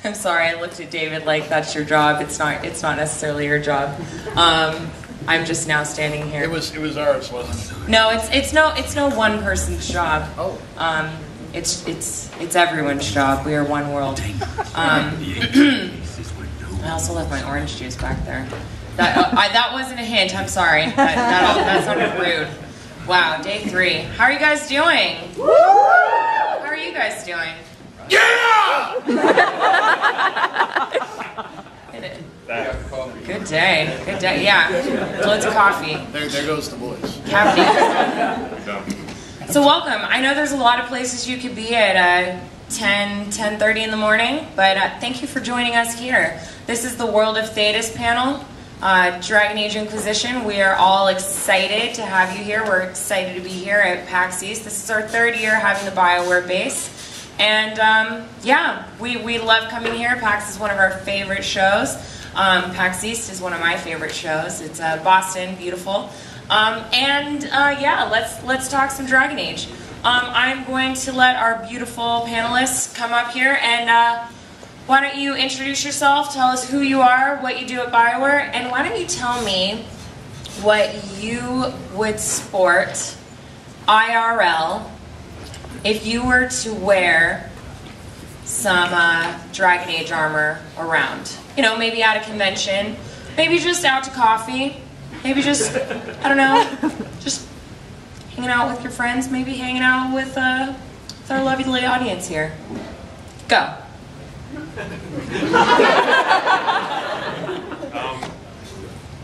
I'm sorry, I looked at David like that's your job. It's not necessarily your job. I'm just now standing here. It was ours, wasn't it? No, it's no one person's job. Oh. It's everyone's job. We are one world. I also left my orange juice back there. That wasn't a hint. I'm sorry. That sounded rude. Wow, day 3. How are you guys doing? How are you guys doing? Yeah! Good day. Good day. Yeah. Loads of coffee. There goes the boys. Caffeine. So welcome. I know there's a lot of places you could be at 10:30 in the morning, but thank you for joining us here. This is the World of Thedas panel, Dragon Age Inquisition. We are all excited to have you here. We're excited to be here at PAX East. This is our 3rd year having the BioWare base. And yeah, we love coming here. PAX is one of our favorite shows. PAX East is one of my favorite shows. It's Boston, beautiful. Yeah, let's talk some Dragon Age. I'm going to let our beautiful panelists come up here, and why don't you introduce yourself, tell us who you are, what you do at BioWare, and why don't you tell me what you would sport IRL if you were to wear some Dragon Age armor around. You know, maybe at a convention, maybe just out to coffee, maybe just, I don't know, just hanging out with your friends, maybe hanging out with our lovely audience here. Go.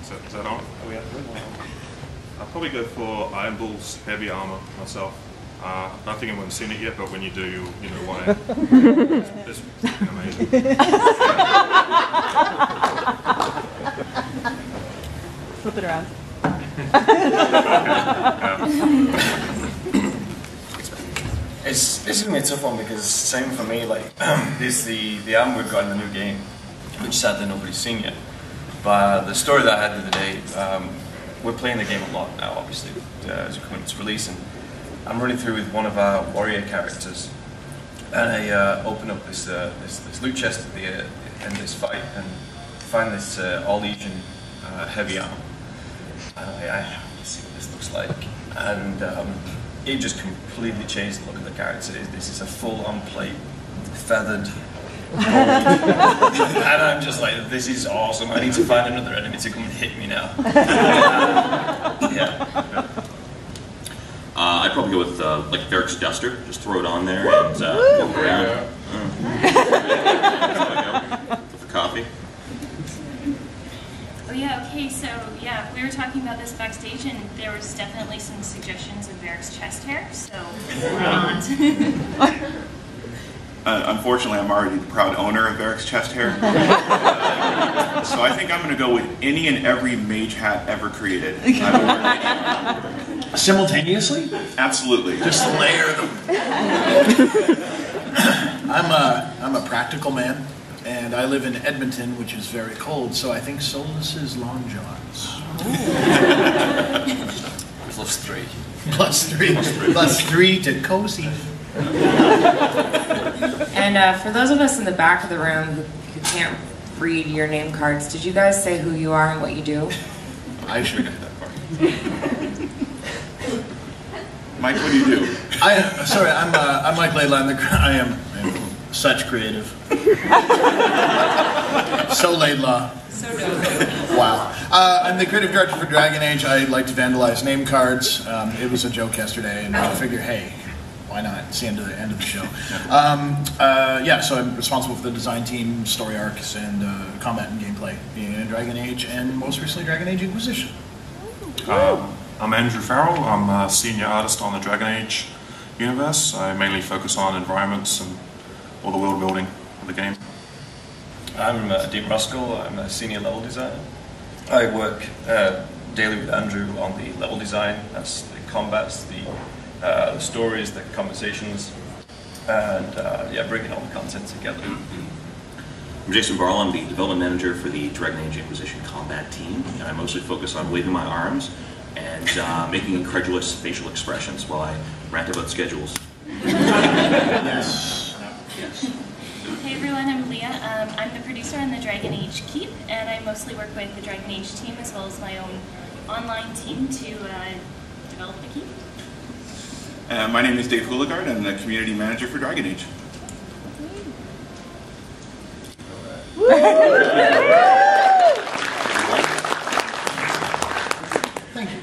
Is that on? I'll probably go for Iron Bull's heavy armor myself. I don't think anyone's seen it yet, but when you do, you know why. It's fucking amazing. Flip it around. This is gonna be a tough one because same for me. Like, this the armor we've got in the new game, which sadly nobody's seen yet. But the story that I had the other day, we're playing the game a lot now, obviously, as we're coming to its release, and I'm running through with one of our warrior characters, and I open up this loot chest at the end of this fight and find this all-Legion heavy armor. And let's see what this looks like, and it just completely changed the look of the character. This is a full-on plate, feathered, gold. And I'm just like, this is awesome. I need to find another enemy to come and hit me now. Yeah. I'd probably go with like Varric's Duster. Just throw it on there and walk around. Go for coffee. Oh yeah, okay, so yeah, we were talking about this backstage and there was definitely some suggestions of Varric's chest hair, so why not? Unfortunately, I'm already the proud owner of Varric's chest hair. So I think I'm going to go with any and every mage hat ever created. Simultaneously? Absolutely. Just layer them. I'm a practical man, and I live in Edmonton, which is very cold, so I think Solus's long johns. +3. +3. +3 to cozy. And for those of us in the back of the room who can't read your name cards, did you guys say who you are and what you do? I sure got that part. Mike, what do you do? I'm Mike Laidlaw. I am such creative. So Laidlaw. So dope. Wow. I'm the creative director for Dragon Age. I like to vandalize name cards. It was a joke yesterday, and I figure, hey, why not? It's the end of the show. Yeah, so I'm responsible for the design team, story arcs, and combat and gameplay in Dragon Age, and most recently Dragon Age Inquisition. I'm Andrew Farrell. I'm a senior artist on the Dragon Age universe. I mainly focus on environments and all the world building of the game. I'm Dean Roskell. I'm a senior level designer. I work daily with Andrew on the level design. That's the combats, the stories, the conversations, and yeah, bringing all the content together. I'm Jason Barlow. I'm the development manager for the Dragon Age Inquisition combat team, and I mostly focus on waving my arms and making incredulous facial expressions while I rant about schedules. Yes. Hey everyone. everyone, I'm Leah. I'm the producer on the Dragon Age Keep, and I mostly work with the Dragon Age team as well as my own online team to develop the Keep. My name is Dave Hulegaard. I'm the community manager for Dragon Age. Thank you.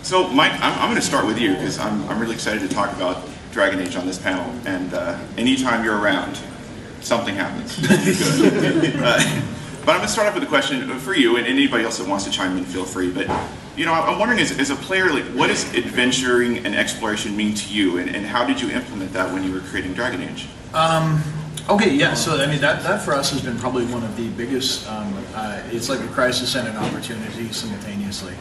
So, Mike, I'm going to start with you because I'm really excited to talk about Dragon Age on this panel. And anytime you're around, something happens. But I'm going to start off with a question for you, and anybody else that wants to chime in, feel free. But I'm wondering, as a player, like, what does adventuring and exploration mean to you, and how did you implement that when you were creating Dragon Age? Okay, yeah, so I mean, that for us has been probably one of the biggest, it's like a crisis and an opportunity simultaneously.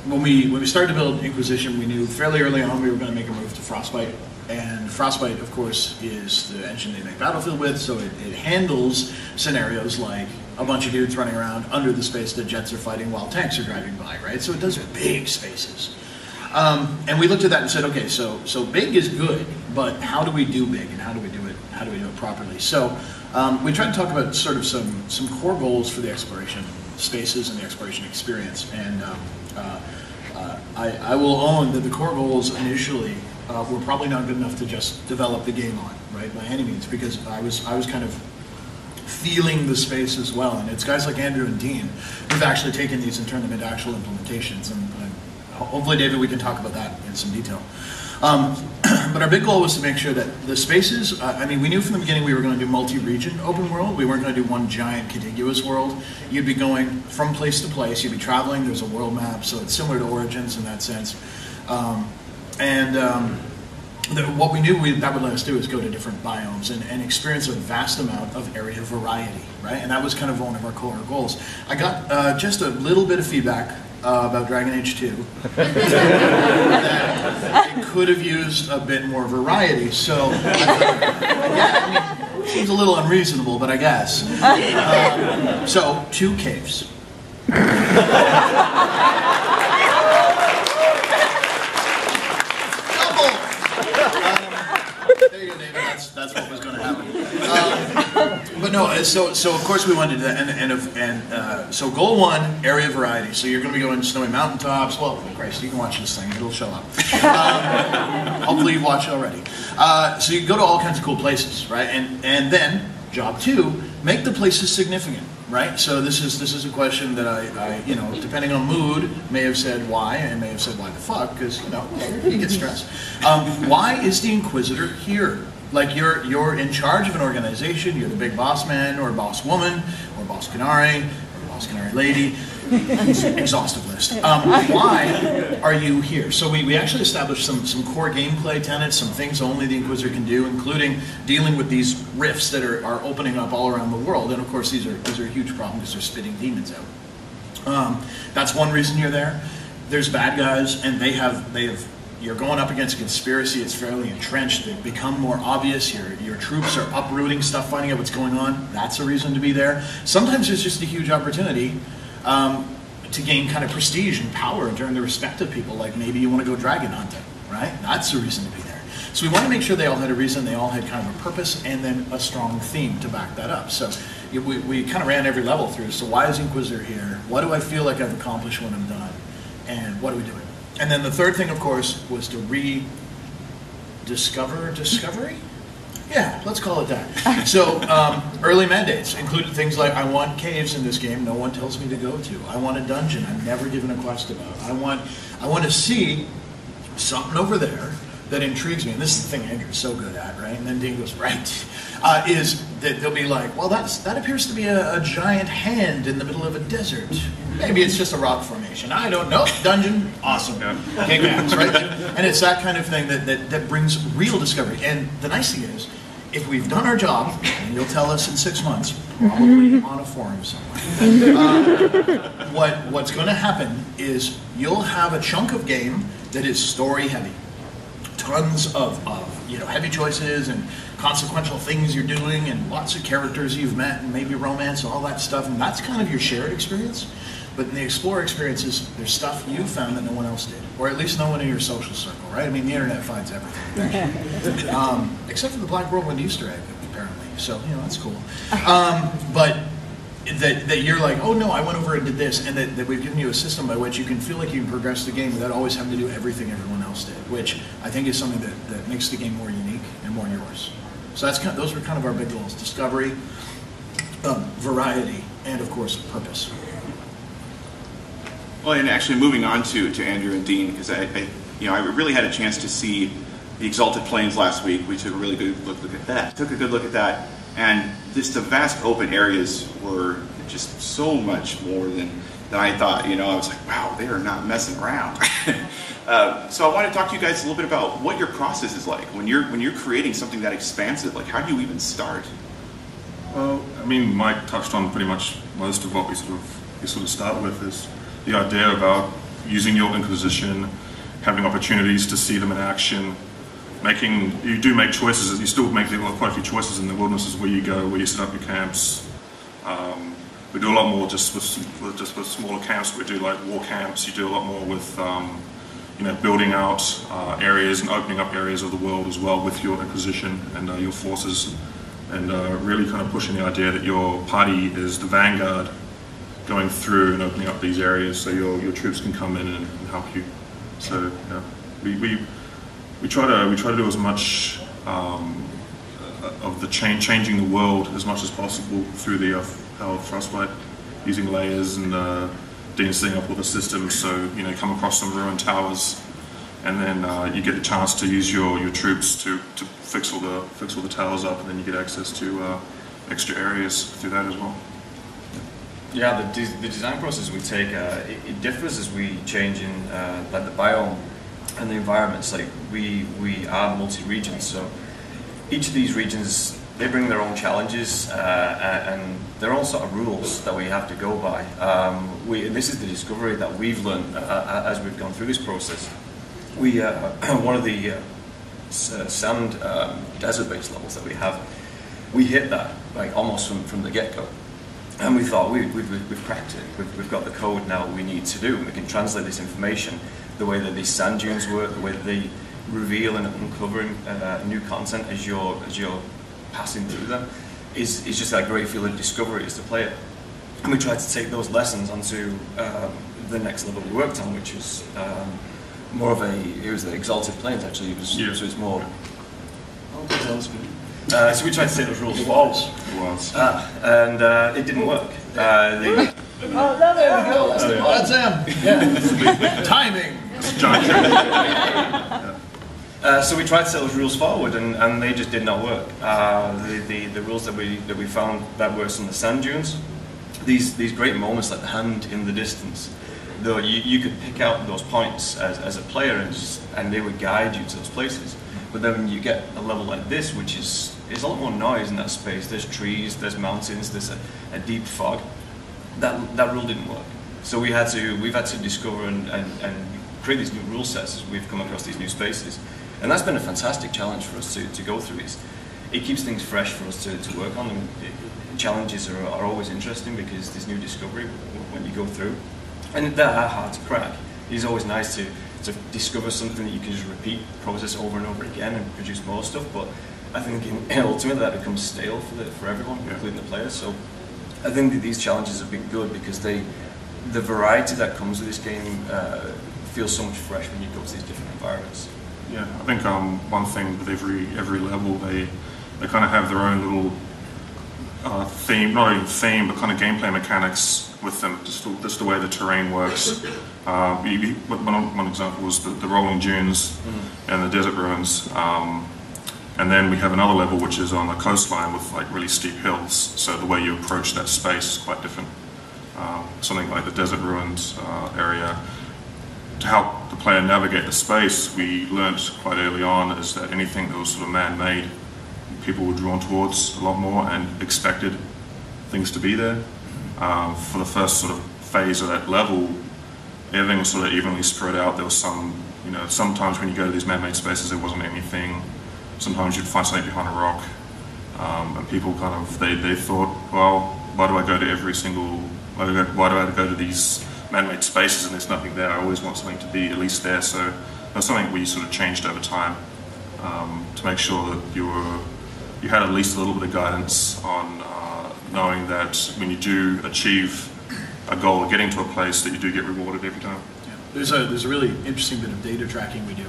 When we started to build Inquisition, we knew fairly early on we were going to make a move to Frostbite. And Frostbite, of course, is the engine they make Battlefield with, so it handles scenarios like a bunch of dudes running around under the space that jets are fighting while tanks are driving by, right? So it does big spaces. And we looked at that and said, okay, so big is good, but how do we do big, and how do we do it? How do we do it properly? So we tried to talk about sort of some core goals for the exploration spaces and the exploration experience. And I will own that the core goals initially were probably not good enough to just develop the game on, right, by any means, because I was kind of feeling the space as well. And it's guys like Andrew and Dean who've actually taken these and turned them into actual implementations. And hopefully, David, we can talk about that in some detail. But our big goal was to make sure that the spaces, I mean, we knew from the beginning we were going to do multi-region open world. We weren't going to do one giant contiguous world. You'd be going from place to place. You'd be traveling. There's a world map, so it's similar to Origins in that sense. What we knew that would let us do is go to different biomes and experience a vast amount of area variety, right? And that was kind of one of our core goals. I got just a little bit of feedback about Dragon Age 2 that it could have used a bit more variety. So, yeah, I mean, it seems a little unreasonable, but I guess. So, 2 caves. There you go, David. That's what was going to happen. But no, so of course we wanted to do that, so goal 1, area variety. So you're going to be going to snowy mountaintops. Well, Christ, you can watch this thing; it'll show up. Hopefully you've watched it already. So you can go to all kinds of cool places, right? And then job 2, make the places significant. Right, so this is a question that I depending on mood, may have said why, and may have said why the fuck, because you get stressed. Why is the Inquisitor here? Like you're in charge of an organization, you're the big boss man or boss woman or boss canary or boss canary lady. Exhaustive list. Why are you here? So we actually established some core gameplay tenets, some things only the Inquisitor can do, including dealing with these rifts that are opening up all around the world. And of course, these are a huge problem because they're spitting demons out. That's one reason you're there. There's bad guys, and you're going up against a conspiracy. It's fairly entrenched. They've become more obvious. Your troops are uprooting stuff, finding out what's going on. That's a reason to be there. Sometimes there's just a huge opportunity to gain kind of prestige and power and earn the respect of people. Like maybe you want to go dragon hunting, right? That's a reason to be there. So we want to make sure they all had a reason, they all had kind of a purpose, and then a strong theme to back that up. So we kind of ran every level through. So why is Inquisitor here? What do I feel like I've accomplished when I'm done? And what are we doing? And then the third thing, of course, was to rediscover discovery? Yeah, let's call it that. So early mandates included things like, I want caves in this game no one tells me to go to. I want a dungeon I'm never given a quest about. I want to see something over there that intrigues me. And this is the thing Andrew's so good at, right? And then Dean goes, right. Is that they'll be like, well, that appears to be a giant hand in the middle of a desert. Maybe it's just a rock formation. I don't know. Dungeon, awesome. Kick ass, right? And it's that kind of thing that brings real discovery. And the nice thing is, if we've done our job, and you'll tell us in 6 months, probably on a forum somewhere, what's going to happen is you'll have a chunk of game that is story heavy. Tons of heavy choices and consequential things you're doing and lots of characters you've met and maybe romance and all that stuff. And that's kind of your shared experience. But in the Explorer experiences, there's stuff you found that no one else did. Or at least no one in your social circle, right? I mean, the internet finds everything. Except for the Black Whirlwind Easter egg, apparently. so that's cool. But that you're like, oh no, I went over and did this, and that we've given you a system by which you can feel like you can progress the game without always having to do everything everyone else did, which I think is something that makes the game more unique and more yours. So those were kind of our big goals: discovery, variety, and of course purpose. Well, and actually moving on to Andrew and Dean, because I really had a chance to see the Exalted Plains last week. We took a really good look at that. And just the vast open areas were just so much more than I thought. I was like, wow, they are not messing around. So I want to talk to you guys a little bit about what your process is like when you're creating something that expansive. Like, how do you even start? Well, I mean, Mike touched on pretty much most of what we sort of start with is the idea about using your Inquisition, having opportunities to see them in action. You do make choices. You still make quite a few choices in the wildernesses where you go, where you set up your camps. We do a lot more just with smaller camps. We do like war camps. You do a lot more with building out areas and opening up areas of the world as well with your Inquisition and your forces, and really kind of pushing the idea that your party is the vanguard going through and opening up these areas so your troops can come in and help you. So we try to do as much of the changing the world as much as possible through the power of Frostbite, using layers and setting up all the systems. So come across some ruined towers, and then you get the chance to use your troops to fix all the towers up, and then you get access to extra areas through that as well. Yeah, the design process we take it differs as we change in like the biome and the environments. Like we are multi-regions, so each of these regions, they bring their own challenges and their own sort of rules that we have to go by. This is the discovery that we've learned as we've gone through this process. One of the sand desert-based levels that we have, we hit that like almost from the get-go. And we thought, we've cracked it. We've got the code now we need to do. We can translate this information, the way that these sand dunes work, the way that they reveal and uncover new content as you're passing through them, is just that great feeling of discovery as the player. And we tried to take those lessons onto the next level we worked on, which was more of it was the Exalted Plains actually. So it's more. Oh, that sounds good. So we tried to take those rules forward. And it didn't work. Oh, no, there we go. That's him. Yeah. Timing. So we tried to set those rules forward, and they just did not work. The rules that we found that works on the sand dunes, these great moments like the hand in the distance, though you could pick out those points as a player and they would guide you to those places. But then when you get a level like this, which is a lot more noise in that space, there's trees, there's mountains, there's a deep fog, that rule didn't work. So we've had to discover and create these new rule sets as we've come across these new spaces. And that's been a fantastic challenge for us to go through. It keeps things fresh for us to work on. And challenges are always interesting because there's new discovery when you go through. And they are hard to crack. It's always nice to discover something that you can just repeat, process over and over again and produce more stuff. But I think ultimately that becomes stale for everyone, including the players. So I think that these challenges have been good because the variety that comes with this game feels so much fresh when you go to these different environments. Yeah, I think one thing with every level, they kind of have their own little theme, not even theme, but kind of gameplay mechanics with them, just the way the terrain works. One example was the rolling dunes and the desert ruins. And then we have another level which is on the coastline with like really steep hills, so the way you approach that space is quite different. Something like the desert ruins area, to help the player navigate the space, we learnt quite early on is that anything that was sort of man-made, people were drawn towards a lot more and expected things to be there. For the first sort of phase of that level, everything was sort of evenly spread out. There was sometimes when you go to these man-made spaces there wasn't anything. Sometimes you'd find something behind a rock. And people kind of, they thought, well, why do I go to these man-made spaces and there's nothing there? I always want something to be at least there. So that's something we sort of changed over time to make sure that you had at least a little bit of guidance on knowing that when you do achieve a goal of getting to a place that you do get rewarded every time. Yeah. There's a really interesting bit of data tracking we do,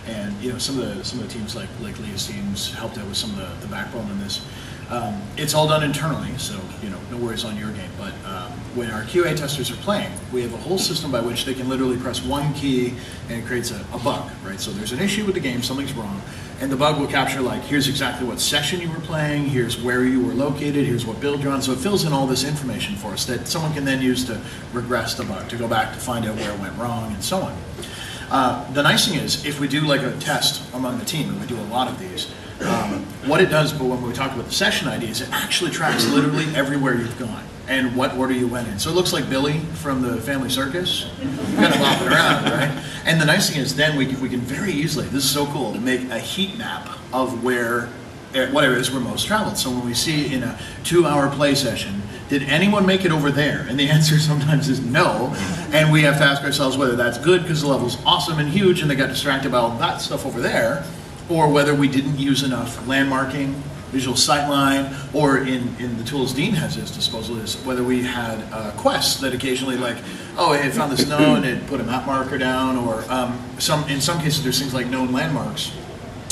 and you know some of the teams like Leah's teams helped out with some of the backbone in this. It's all done internally, so you know no worries on your game. But when our QA testers are playing, we have a whole system by which they can literally press one key and it creates a bug, right? So there's an issue with the game, something's wrong, and the bug will capture like here's exactly what session you were playing, here's where you were located, here's what build you're on. So it fills in all this information for us that someone can then use to regress the bug, to go back to find out where it went wrong, and so on. The nice thing is, if we do like a test among the team, and we do a lot of these, what it does, but when we talk about the session ID, is it actually tracks literally everywhere you've gone and what order you went in. So it looks like Billy from the Family Circus, kind of bopping around, right? And the nice thing is then we can very easily, this is so cool, to make a heat map of where, what areas were most traveled. So when we see in a 2-hour play session, did anyone make it over there? And the answer sometimes is no. And we have to ask ourselves whether that's good because the level's awesome and huge and they got distracted by all that stuff over there, or whether we didn't use enough landmarking, visual sightline, or in the tools Dean has at his disposal is whether we had quests that occasionally like, oh, I found this known, and put a map marker down, or in some cases there's things like known landmarks,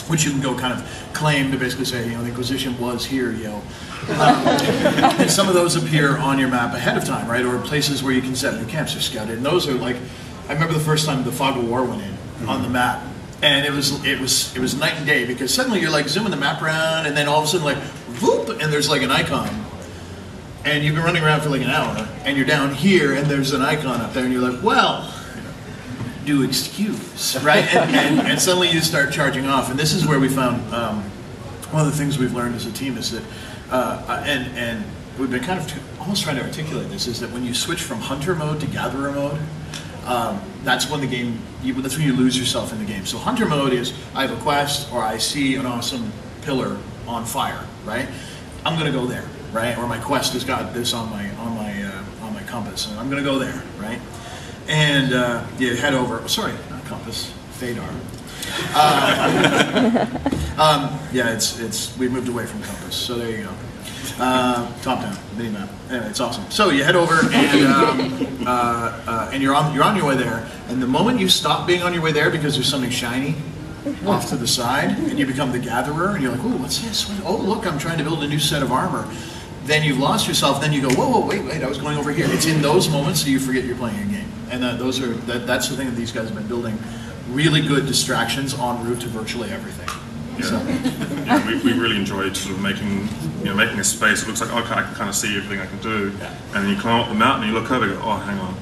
which you can go kind of claim to basically say, you know, the Inquisition was here, yo. And some of those appear on your map ahead of time, right? Or places where you can set new camps or scout it. And those are like, I remember the first time the Fog of War went in on the map. And it was night and day because suddenly you're like zooming the map around and then all of a sudden like, whoop, and there's like an icon. And you've been running around for like an hour and you're down here and there's an icon up there and you're like, well, do excuse, right? And suddenly you start charging off. And this is where we found, one of the things we've learned as a team is that, and we've been kind of almost trying to articulate this, is that when you switch from hunter mode to gatherer mode, that's when the game, that's when you lose yourself in the game. So hunter mode is, I have a quest, or I see an awesome pillar on fire, right? I'm gonna go there, right? Or my quest has got this on my compass, and I'm gonna go there, right? And you head over, sorry, not compass, Thedas. Yeah, we moved away from compass, so there you go. Top down mini map. Anyway, it's awesome. So you head over and you're on your way there. And the moment you stop being on your way there because there's something shiny off to the side, and you become the gatherer, and you're like, oh, what's this? Oh, look, I'm trying to build a new set of armor. Then you've lost yourself. Then you go, whoa, wait, I was going over here. It's in those moments that you forget you're playing a game. And that's the thing that these guys have been building. Really good distractions en route to virtually everything. Yeah, so. Yeah, we really enjoyed sort of making a space. It looks like, okay, I can kind of see everything I can do. Yeah. And then you climb up the mountain and you look over and go, oh, hang on.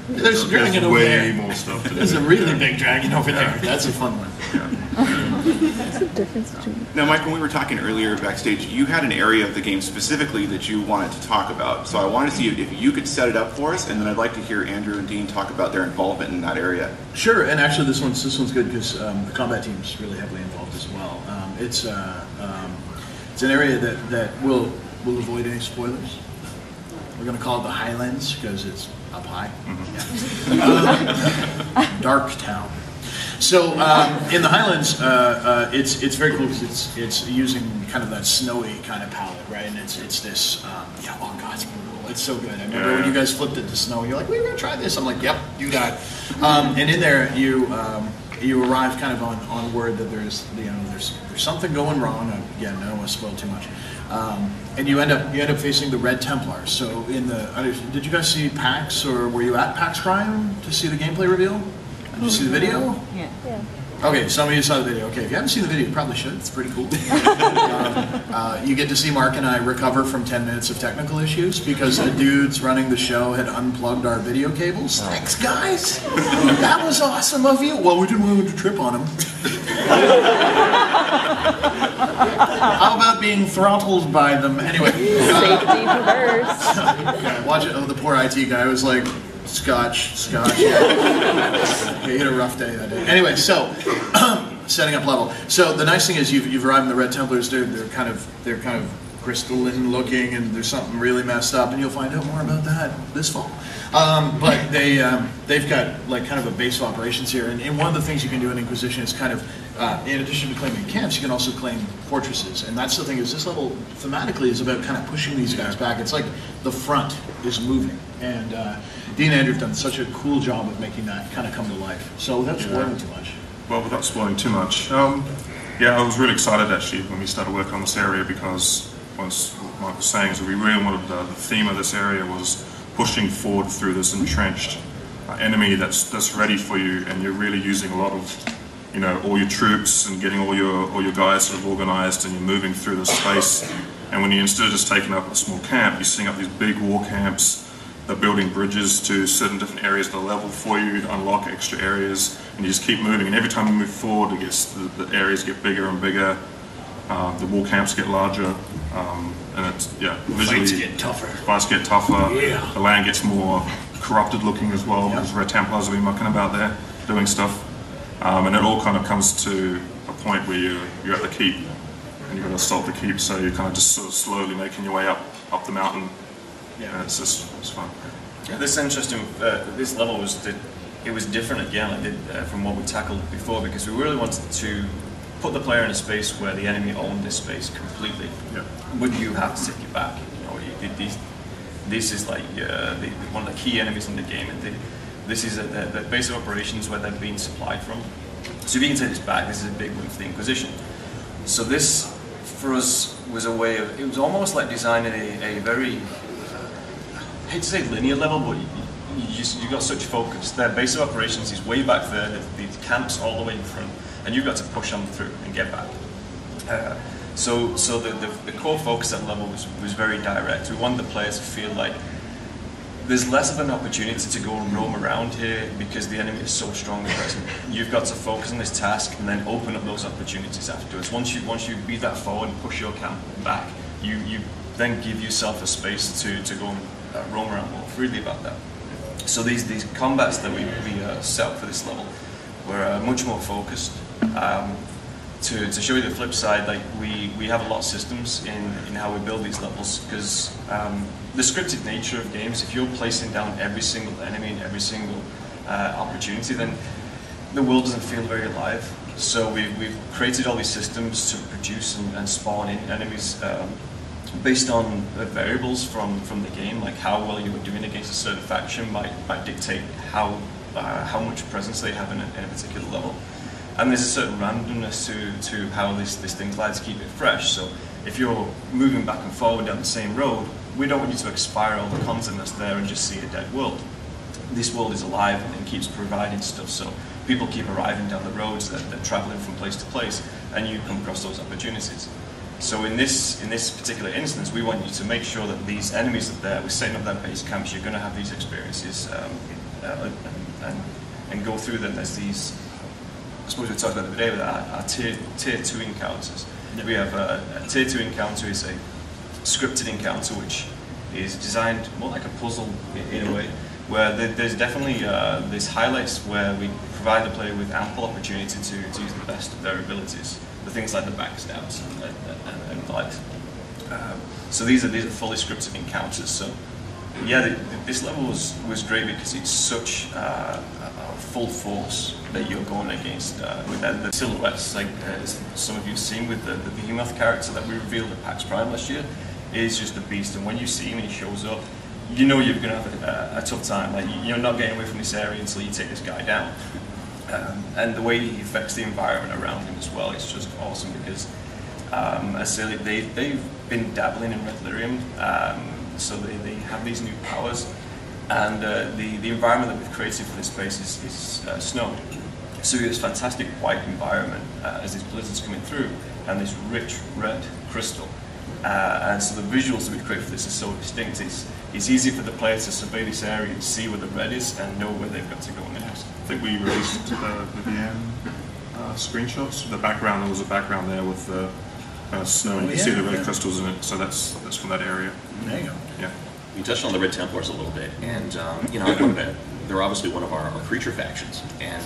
There's a dragon over there. Way more stuff to do. There's a really big dragon over there. That's a fun one. What's the difference between... Now, Mike, when we were talking earlier backstage, you had an area of the game specifically that you wanted to talk about. So I wanted to see if you could set it up for us, and then I'd like to hear Andrew and Dean talk about their involvement in that area. Sure, and actually this one's good because the combat team's really heavily involved as well. It's an area that will avoid any spoilers. We're going to call it the Highlands because it's up high. Yeah. Dark town. So in the Highlands, it's very cool because it's using kind of that snowy kind of palette, right? And it's this, oh God, it's brutal. It's so good. I remember when you guys flipped it to snow, you're like, we're gonna try this. I'm like, yep, do that. And in there, you arrive kind of on word that there's something going wrong. Again, I don't want to spoil too much. And you end up facing the Red Templars. So did you guys see PAX, or were you at PAX Prime to see the gameplay reveal? Did you see the video? Yeah. Okay, some of you saw the video. Okay, if you haven't seen the video, you probably should. It's pretty cool. You get to see Mark and I recover from 10 minutes of technical issues because the dudes running the show had unplugged our video cables. Thanks, guys. That was awesome of you. Well, we didn't want to trip on them. How about being throttled by them? Anyway. Safety first. Watch it. Oh, the poor IT guy was like, Scotch. Yeah, he had a rough day that day. Anyway, so setting up level. So the nice thing is you've arrived in the Red Templars. They're kind of crystalline looking, and there's something really messed up, and you'll find out more about that this fall. But they've got like kind of a base of operations here, and one of the things you can do in Inquisition is kind of, in addition to claiming camps, you can also claim fortresses, and that's the thing is this level thematically is about kind of pushing these guys back. It's like the front is moving, and Dean and Andrew have done such a cool job of making that kind of come to life. So without spoiling too much. Well, without spoiling too much, yeah, I was really excited actually when we started working on this area because, as Mike was saying, is that we really wanted the theme of this area was pushing forward through this entrenched enemy that's ready for you, and you're really using a lot of, you know, all your troops and getting all your guys sort of organized, and you're moving through this space. And when you, instead of just taking up a small camp, you're setting up these big war camps. They're building bridges to certain different areas of the level for you to unlock extra areas, and you just keep moving. And every time you move forward, it gets the areas get bigger and bigger. The war camps get larger, and it's visually Fights get tougher. Fights get tougher. Yeah. The land gets more corrupted looking as well because Red Templars will be mucking about there doing stuff, and it all kind of comes to a point where you're at the keep, and you've got to assault the keep. So you're kind of just sort of slowly making your way up the mountain. Yeah, it's fun. Yeah, this interesting. This level was different again, like from what we tackled before, because we really wanted to put the player in a space where the enemy owned this space completely. Yeah. But you have to take it back. You know, this is like one of the key enemies in the game, and this is the base of operations where they're being supplied from. So if you can take this back, this is a big win for the Inquisition. So this, for us, was a way of. It was almost like designing a very. I hate to say linear level, but you got such focus. Their base of operations is way back there, the camps all the way in front, and you've got to push them through and get back. So the core focus at level was very direct. We wanted the players to feel like there's less of an opportunity to go and roam around here because the enemy is so strongly present. You've got to focus on this task and then open up those opportunities afterwards. Once you beat that forward and push your camp back, you then give yourself a space to go and roam around more freely about that. So these combats that we set up for this level were much more focused. To show you the flip side, like we have a lot of systems in how we build these levels, because the scripted nature of games, if you're placing down every single enemy and every single opportunity, then the world doesn't feel very alive. So we've created all these systems to produce and spawn in enemies based on the variables from the game, like how well you were doing against a certain faction might dictate how much presence they have in a particular level. And there's a certain randomness to how this thing likes to keep it fresh. So if you're moving back and forward down the same road, we don't want you to expire all the content that's there and just see a dead world. This world is alive and keeps providing stuff, so people keep arriving down the roads, they're traveling from place to place, and you come across those opportunities. So in this particular instance, we want you to make sure that these enemies are there, we're setting up their base camps, you're going to have these experiences and go through them as these, I suppose we talked about the other day with our tier 2 encounters. We have a tier 2 encounter is a scripted encounter which is designed more like a puzzle in a way, where there's definitely there's highlights where we provide the player with ample opportunity to use the best of their abilities. The things like the backstabs and the like. So these are fully scripted encounters. So yeah, this level was great because it's such a full force that you're going against with the silhouettes. Like some of you've seen with the Behemoth character that we revealed at PAX Prime last year, is just a beast. And when you see him and he shows up, you know you're going to have a tough time. Like you're not getting away from this area until you take this guy down. And the way he affects the environment around him as well is just awesome because, as I say, they've been dabbling in Red Lyrium, so they have these new powers, and the environment that we've created for this space is snow. So this fantastic white environment as these blizzards coming through, and this rich red crystal. And so the visuals that we've created for this are so distinct. It's easy for the player to survey this area and see where the red is and know where they've got to go next. I think we released the VM screenshots. The background, there was a background there with the snow, and you can see the red crystals in it. So that's from that area. There you go. Yeah. You touched on the Red Templars a little bit, and they're obviously one of our creature factions, and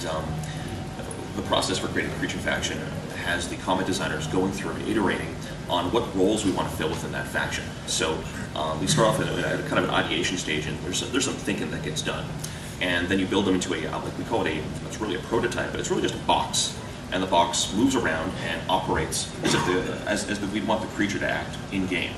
the process for creating the creature faction has the combat designers going through and iterating on what roles we want to fill within that faction. So we start off at a kind of an ideation stage, and there's some thinking that gets done. And then you build them into a, like we call it it's really a prototype, but it's really just a box. And the box moves around and operates as if we want the creature to act in-game.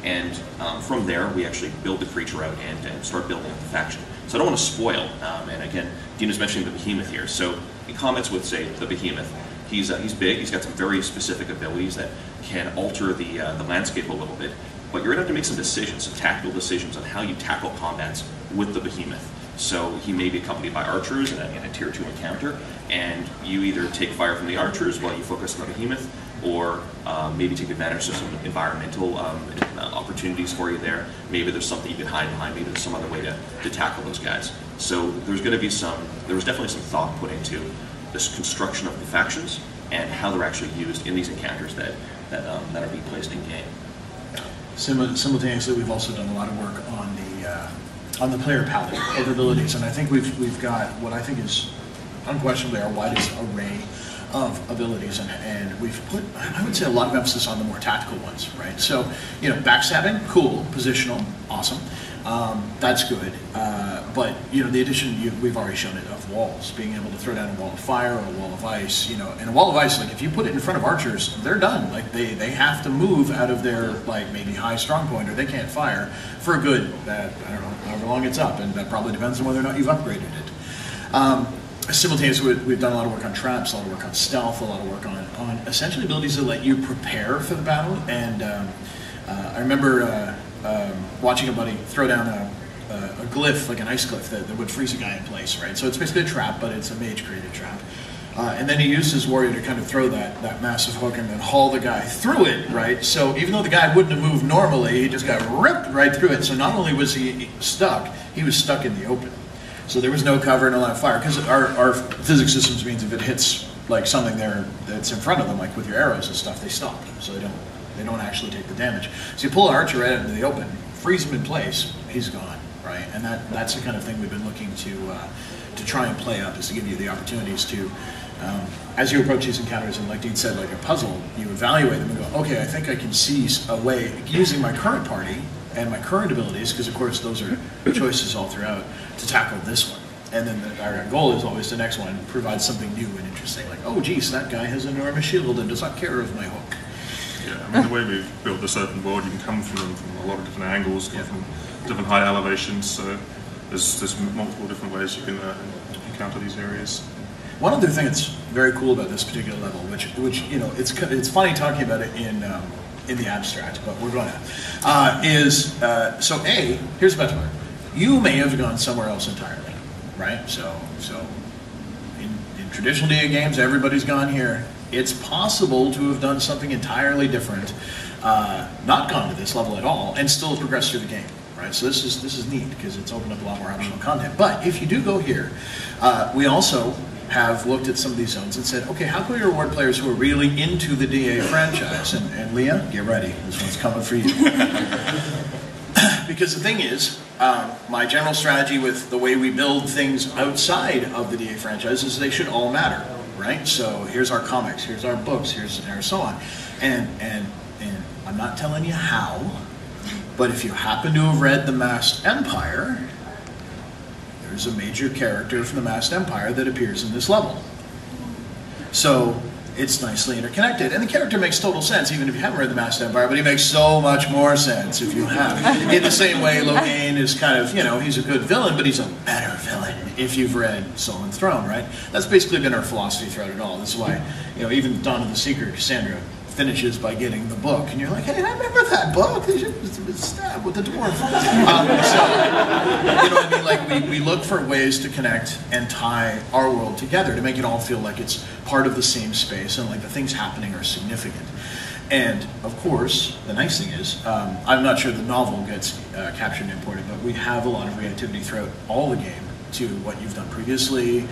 And from there, we actually build the creature out and start building up the faction. So I don't want to spoil, and again, Dean was mentioning the behemoth here. So in comments with, say, the behemoth, he's big, he's got some very specific abilities that can alter the landscape a little bit, but you're going to have to make some decisions, some tactical decisions on how you tackle combats with the behemoth. So he may be accompanied by archers in a tier 2 encounter, and you either take fire from the archers while you focus on the behemoth, or maybe take advantage of some environmental opportunities for you there. Maybe there's something you can hide behind, maybe there's some other way to tackle those guys. So there's going to be there was definitely some thought put into this construction of the factions and how they're actually used in these encounters that are being placed in game. Simultaneously, we've also done a lot of work on the player palette of abilities, and I think we've got what I think is unquestionably our widest array of abilities, and we've put, I would say, a lot of emphasis on the more tactical ones, right? So, you know, backstabbing, cool, positional, awesome, that's good, but, you know, the addition, we've already shown it, of walls, being able to throw down a wall of fire or a wall of ice, you know, and a wall of ice, like, if you put it in front of archers, they're done, like, they have to move out of their, like, maybe high strong point, or they can't fire for a good, I don't know, however long it's up, and that probably depends on whether or not you've upgraded it. Simultaneously, we've done a lot of work on traps, a lot of work on stealth, a lot of work on essentially abilities that let you prepare for the battle. And I remember watching a buddy throw down a glyph, like an ice glyph, that would freeze a guy in place, right? So it's basically a trap, but it's a mage-created trap. And then he used his warrior to kind of throw that massive hook and then haul the guy through it, right? So even though the guy wouldn't have moved normally, he just got ripped right through it. So not only was he stuck, he was stuck in the open. So there was no cover, no line of fire, because our physics systems means if it hits like something there that's in front of them, like with your arrows and stuff, they stop. So they don't actually take the damage. So you pull an archer right into the open, freeze him in place, he's gone, right? And that's the kind of thing we've been looking to try and play up, is to give you the opportunities to, as you approach these encounters, and like Dean said, like a puzzle, you evaluate them and go, okay, I think I can see a way, using my current party and my current abilities, because of course those are choices all throughout, to tackle this one. And then our goal is always the next one provide something new and interesting, like, oh geez, that guy has an enormous shield and does not care of my hook. Yeah, I mean, the way we've built this open world, you can come from them from a lot of different angles, come from different height elevations, so there's multiple different ways you can encounter these areas. One other thing that's very cool about this particular level, which you know, it's funny talking about it in the abstract, but we're going to, so A, here's the best part. You may have gone somewhere else entirely, right? So in traditional DA games, everybody's gone here. It's possible to have done something entirely different, not gone to this level at all, and still progressed through the game, right? So this is neat, because it's opened up a lot more optional content. But if you do go here, we also have looked at some of these zones and said, okay, how can we reward players who are really into the DA franchise? And Leah, get ready, this one's coming for you. Because the thing is, my general strategy with the way we build things outside of the DA franchise is they should all matter, right? So here's our comics, here's our books, here's so on. And I'm not telling you how, but if you happen to have read The Masked Empire, there's a major character from The Masked Empire that appears in this level. So it's nicely interconnected, and the character makes total sense even if you haven't read The Masked Empire, but he makes so much more sense if you have. In the same way, Loghain is kind of, you know, he's a good villain, but he's a better villain if you've read Soul and Throne, right? That's basically been our philosophy throughout it all. This is why, you know, even Dawn of the Seeker, Cassandra finishes by getting the book, and you're like, hey, I remember that book. They just stabbed with the dwarf. So, you know what I mean? Like, we look for ways to connect and tie our world together to make it all feel like it's part of the same space, and like the things happening are significant. And of course, the nice thing is, I'm not sure the novel gets captured and imported, but we have a lot of reactivity throughout all the game to what you've done previously,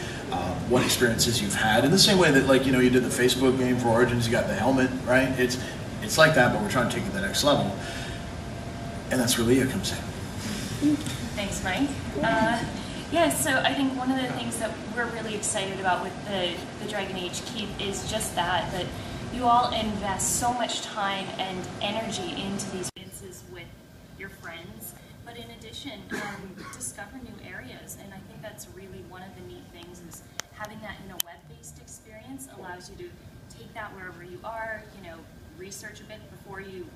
what experiences you've had, in the same way that, like, you know, you did the Facebook game for Origins, you got the helmet, right? It's like that, but we're trying to take it to the next level, and that's where Leah comes in. Thanks, Mike. Yeah, so I think one of the things that we're really excited about with the Dragon Age Keep is just that you all invest so much time and energy into these experiences with your friends, but in addition, discover new areas, and I think that's really one of the neat things is having that in a web-based experience allows you to take that wherever you are, research a bit before you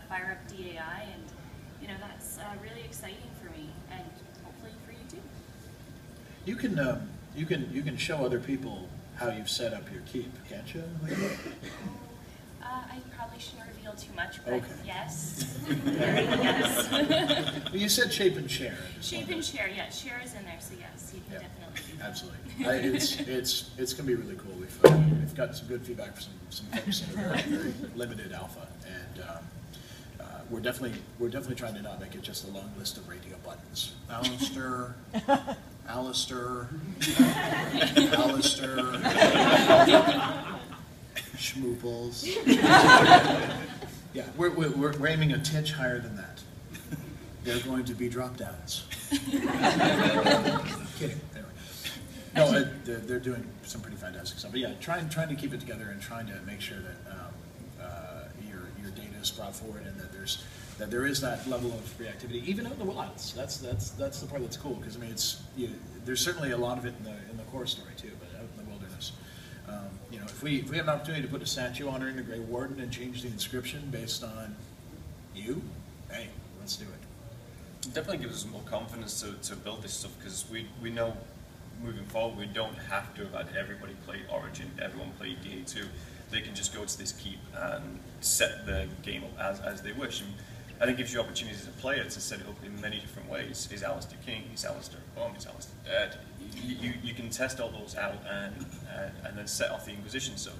fire up DAI, and that's really exciting for me, and hopefully for you too. You can show other people how you've set up your keep, can't you? I probably shouldn't reveal too much, but okay. Yes. Yes. Well, you said shape and share. Shape and share, yeah. Share is in there, so yes, you can definitely do that. Absolutely. It's going to be really cool. We've gotten some good feedback from some folks in a very limited alpha, and we're definitely trying to not make it just a long list of radio buttons. Alistair, Alistair, Alistair, Schmooples. Yeah, we're aiming a titch higher than that. They're going to be drop downs. Kidding. Anyway, no, they're doing some pretty fantastic stuff. But yeah, trying to keep it together and trying to make sure that your data is brought forward and that there is that level of reactivity, even out in the wilds. That's the part that's cool, because I mean there's certainly a lot of it in the core story too, but out in the wilderness. If we have an opportunity to put a statue honoring the Grey Warden and change the inscription based on you, hey, let's do it. It definitely gives us more confidence to build this stuff, because we know moving forward we don't have to have had everybody play Origin, everyone play DA2. They can just go to this keep and set the game up as they wish. And I think it gives you opportunities as a player to set it up in many different ways. Is Alistair king? Is Alistair bomb? Is Alistair dead? You can test all those out and then set off the Inquisition. So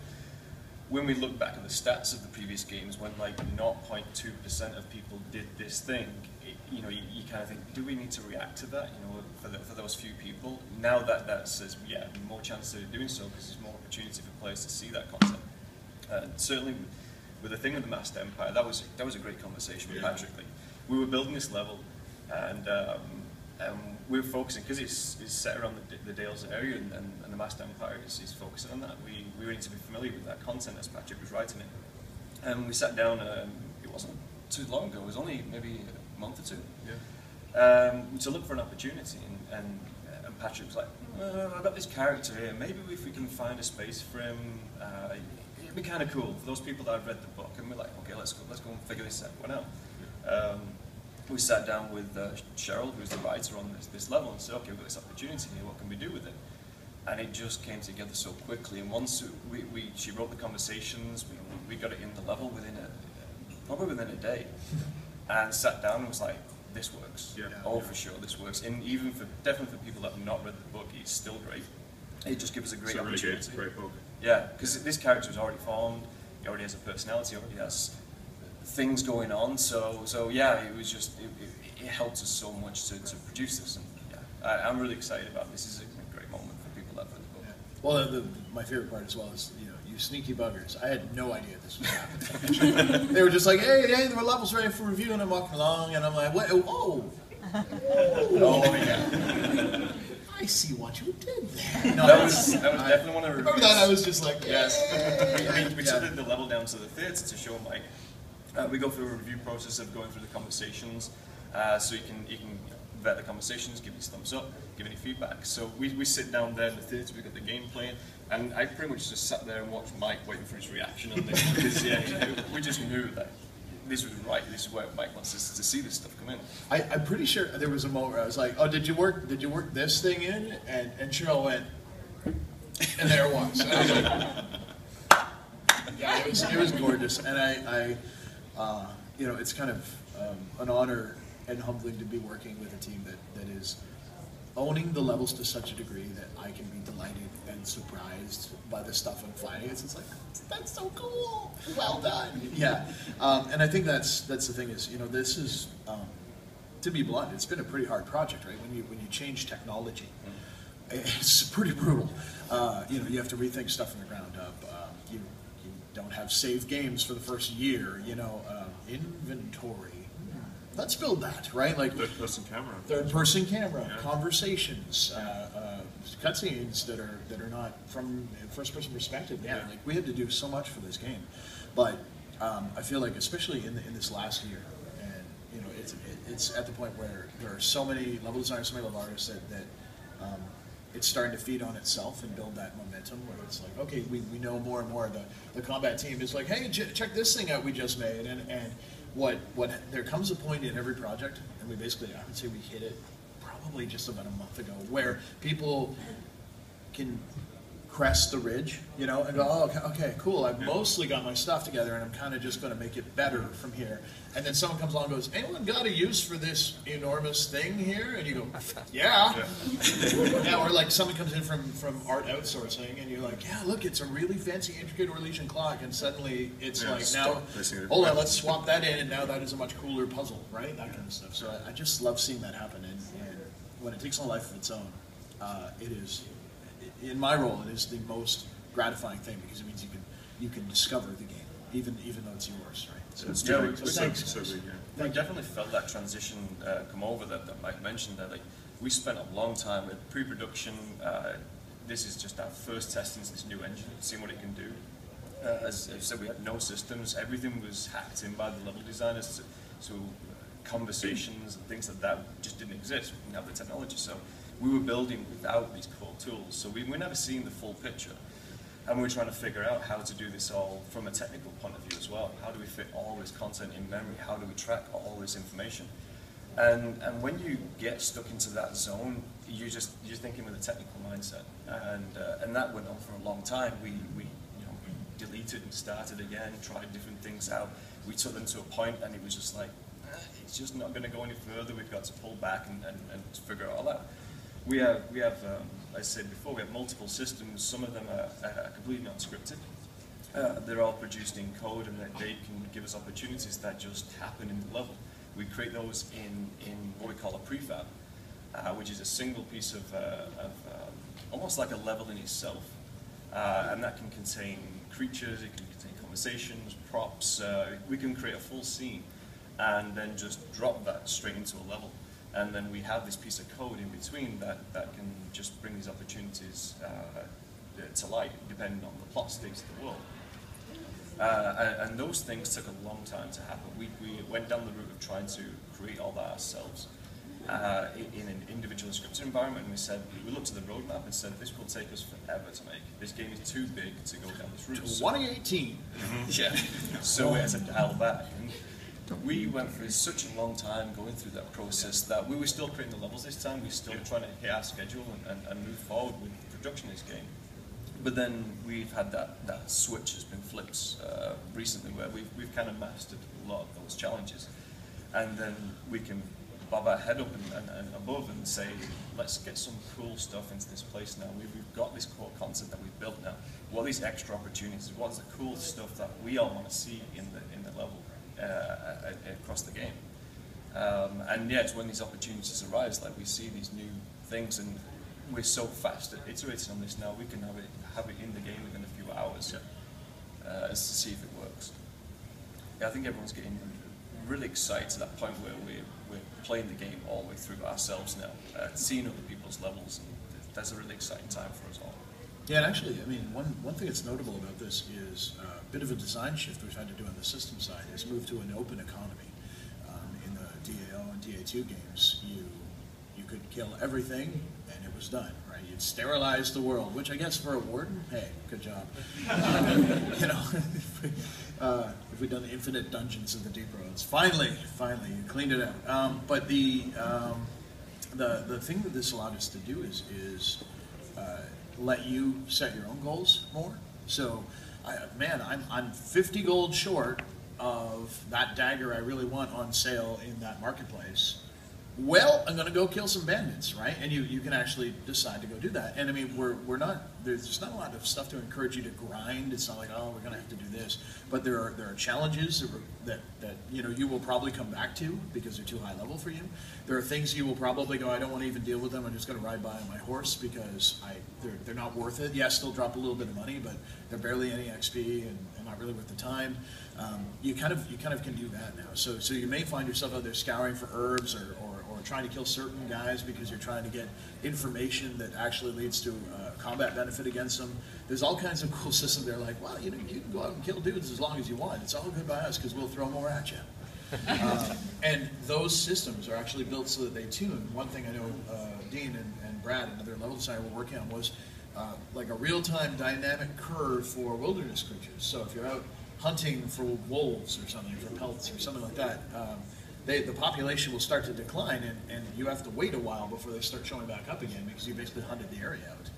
when we look back at the stats of the previous games, when like 0.2% of people did this thing, you kind of think, do we need to react to that? For those few people. Now that says, yeah, more chances of doing so, because there's more opportunity for players to see that content. Certainly, with the thing with the Masked Empire, that was a great conversation with Patrick. Like, we were building this level, and we were focusing, because it's set around the Dales area, and the Masked Empire is focusing on that. We really need to be familiar with that content as Patrick was writing it. And we sat down, it wasn't too long ago, it was only maybe a month or two, to look for an opportunity, and Patrick was like, I've got this character here, maybe if we can find a space for him, it'd be kind of cool for those people that have read the book. And we're like, okay, let's go and figure this one out. We sat down with Cheryl, who's the writer on this level, and said, okay, we've got this opportunity here, what can we do with it? And it just came together so quickly, and once she wrote the conversations, we got it in the level probably within a day, and sat down and was like, this works. For sure, this works. And even definitely for people that have not read the book, it's still great. It just gives us a great opportunity. Really great book. Yeah, because this character is already formed, he already has a personality, he already has things going on, so yeah, it was just, it helped us so much to produce this, and yeah, I'm really excited about this. This is a great moment for people that read the book. Well, my favorite part as well is, you sneaky buggers. I had no idea this was happening. They were just like, hey, the level's ready for review, and I'm walking along, and I'm like, whoa. Oh, yeah. I see what you did there. No, that was definitely one of the reviews. Remember that? I was just like, yes. We took the level down to the theatre to show Mike. We go through a review process of going through the conversations, so you can vet the conversations, give us thumbs up, give any feedback. So we sit down there in the theatre, we got the game playing, and I pretty much just sat there and watched Mike waiting for his reaction on this, because we just knew that this was right. This is where Mike wants us to see this stuff come in. I'm pretty sure there was a moment where I was like, "Oh, did you work this thing in?" And Cheryl went, and there it was. And I was like, yeah, it was gorgeous, and I it's kind of an honor and humbling to be working with a team that is owning the levels to such a degree that I can be delighted and surprised by the stuff I'm finding. It's like, that's so cool. Well done. Yeah, and I think that's the thing is, this is, to be blunt, it's been a pretty hard project, right? When you change technology, it's pretty brutal. You have to rethink stuff from the ground up. You don't have save games for the first year. Inventory. let's build that, right? Like Third-person camera. Third-person camera, Yeah. conversations, cutscenes that are not from first-person perspective. Yeah, like we had to do so much for this game, but I feel like especially in this last year, and you know, it's at the point where there are so many level designers, so many level artists that it's starting to feed on itself and build that momentum where it's like, okay, we know more and more. The combat team is like, hey, check this thing out we just made, and what there comes a point in every project, and we basically, I would say we hit it probably just about a month ago, where people can crest the ridge, you know, and go, oh, okay, cool, I've mostly got my stuff together and I'm kind of just going to make it better from here. And then someone comes along and goes, anyone got a use for this enormous thing here? And you go, yeah. Yeah, or like someone comes in from art outsourcing and you're like, yeah, look, it's a really fancy intricate Orlesian clock, and suddenly it's like, now, hold on, let's swap that in, and now that is a much cooler puzzle, right? That kind of stuff. So I just love seeing that happen, and when it takes on a life of its own, it is, in my role, it is the most gratifying thing, because it means you can discover the game, even though it's yours, right? So I definitely felt that transition come over that Mike mentioned. That like we spent a long time with pre-production. This is just our first testing this new engine, seeing what it can do. As I said, we had no systems. Everything was hacked in by the level designers. So conversations and things like that just didn't exist. We didn't have the technology, so we were building without these core tools. So we're never seeing the full picture. And we were trying to figure out how to do this all from a technical point of view as well. How do we fit all this content in memory? How do we track all this information? And when you get stuck into that zone, you're thinking with a technical mindset. And that went on for a long time. We deleted and started again, tried different things out. We took them to a point and it was just like, it's just not going to go any further. We've got to pull back and figure it all out. We have as I said before, we have multiple systems. Some of them are completely unscripted. They're all produced in code, and they can give us opportunities that just happen in the level. We create those in what we call a prefab, which is a single piece of almost like a level in itself. And that can contain creatures, it can contain conversations, props. We can create a full scene and then just drop that straight into a level. And then we have this piece of code in between that can just bring these opportunities to light, depending on the plot stakes of the world. And those things took a long time to happen. We went down the route of trying to create all that ourselves in an individual scripted environment. And we looked at the roadmap and said, this will take us forever to make. This game is too big to go down this route. 2018. Yeah. So we had to dial back. And we went through such a long time going through that process that we were still creating the levels this time. We were still trying to hit our schedule and move forward with the production of this game. But then we've had that switch has been flipped recently, where we've kind of mastered a lot of those challenges. And then we can bob our head up and above and say, let's get some cool stuff into this place now. We've got this core concept that we've built now. What are these extra opportunities? What's the cool stuff that we all want to see in the level across the game? And yeah, it's when these opportunities arise, like we see these new things, and we're so fast at iterating on this now, we can have it in the game within a few hours to see if it works. Yeah, I think everyone's getting really excited to that point where we're playing the game all the way through ourselves now, seeing other people's levels, and that's a really exciting time for us all. Yeah, and actually, I mean, one thing that's notable about this is a bit of a design shift we've had to do on the system side is move to an open economy. In the DAO and DA2 games, you could kill everything and it was done, right? You'd sterilize the world, which I guess for a warden, hey, good job. You know, if we'd done the infinite dungeons of the deep roads, finally, you cleaned it out. But the thing that this allowed us to do is let you set your own goals more. So, I'm 50 gold short of that dagger I really want on sale in that marketplace. well, I'm going to go kill some bandits, right? And you can actually decide to go do that. And I mean, we're not, there's just not a lot of stuff to encourage you to grind. It's not like, oh, we're going to have to do this. But there are challenges that you know, you will probably come back to because they're too high level for you. There are things you will probably go, I don't want to even deal with them. I'm just going to ride by on my horse because they're not worth it. Yes, they'll drop a little bit of money, but they're barely any XP and not really worth the time. You kind of can do that now. So you may find yourself out there scouring for herbs or trying to kill certain guys because you're trying to get information that actually leads to combat benefit against them. There's all kinds of cool systems there like, well, you know, you can go out and kill dudes as long as you want. It's all good by us because we'll throw more at you. And those systems are actually built so that they tune. One thing I know Dean and Brad, another level designer, were working on was like a real-time dynamic curve for wilderness creatures. So if you're out hunting for wolves or something, for pelts or something like that, the population will start to decline, and you have to wait a while before they start showing back up again because you basically hunted the area out.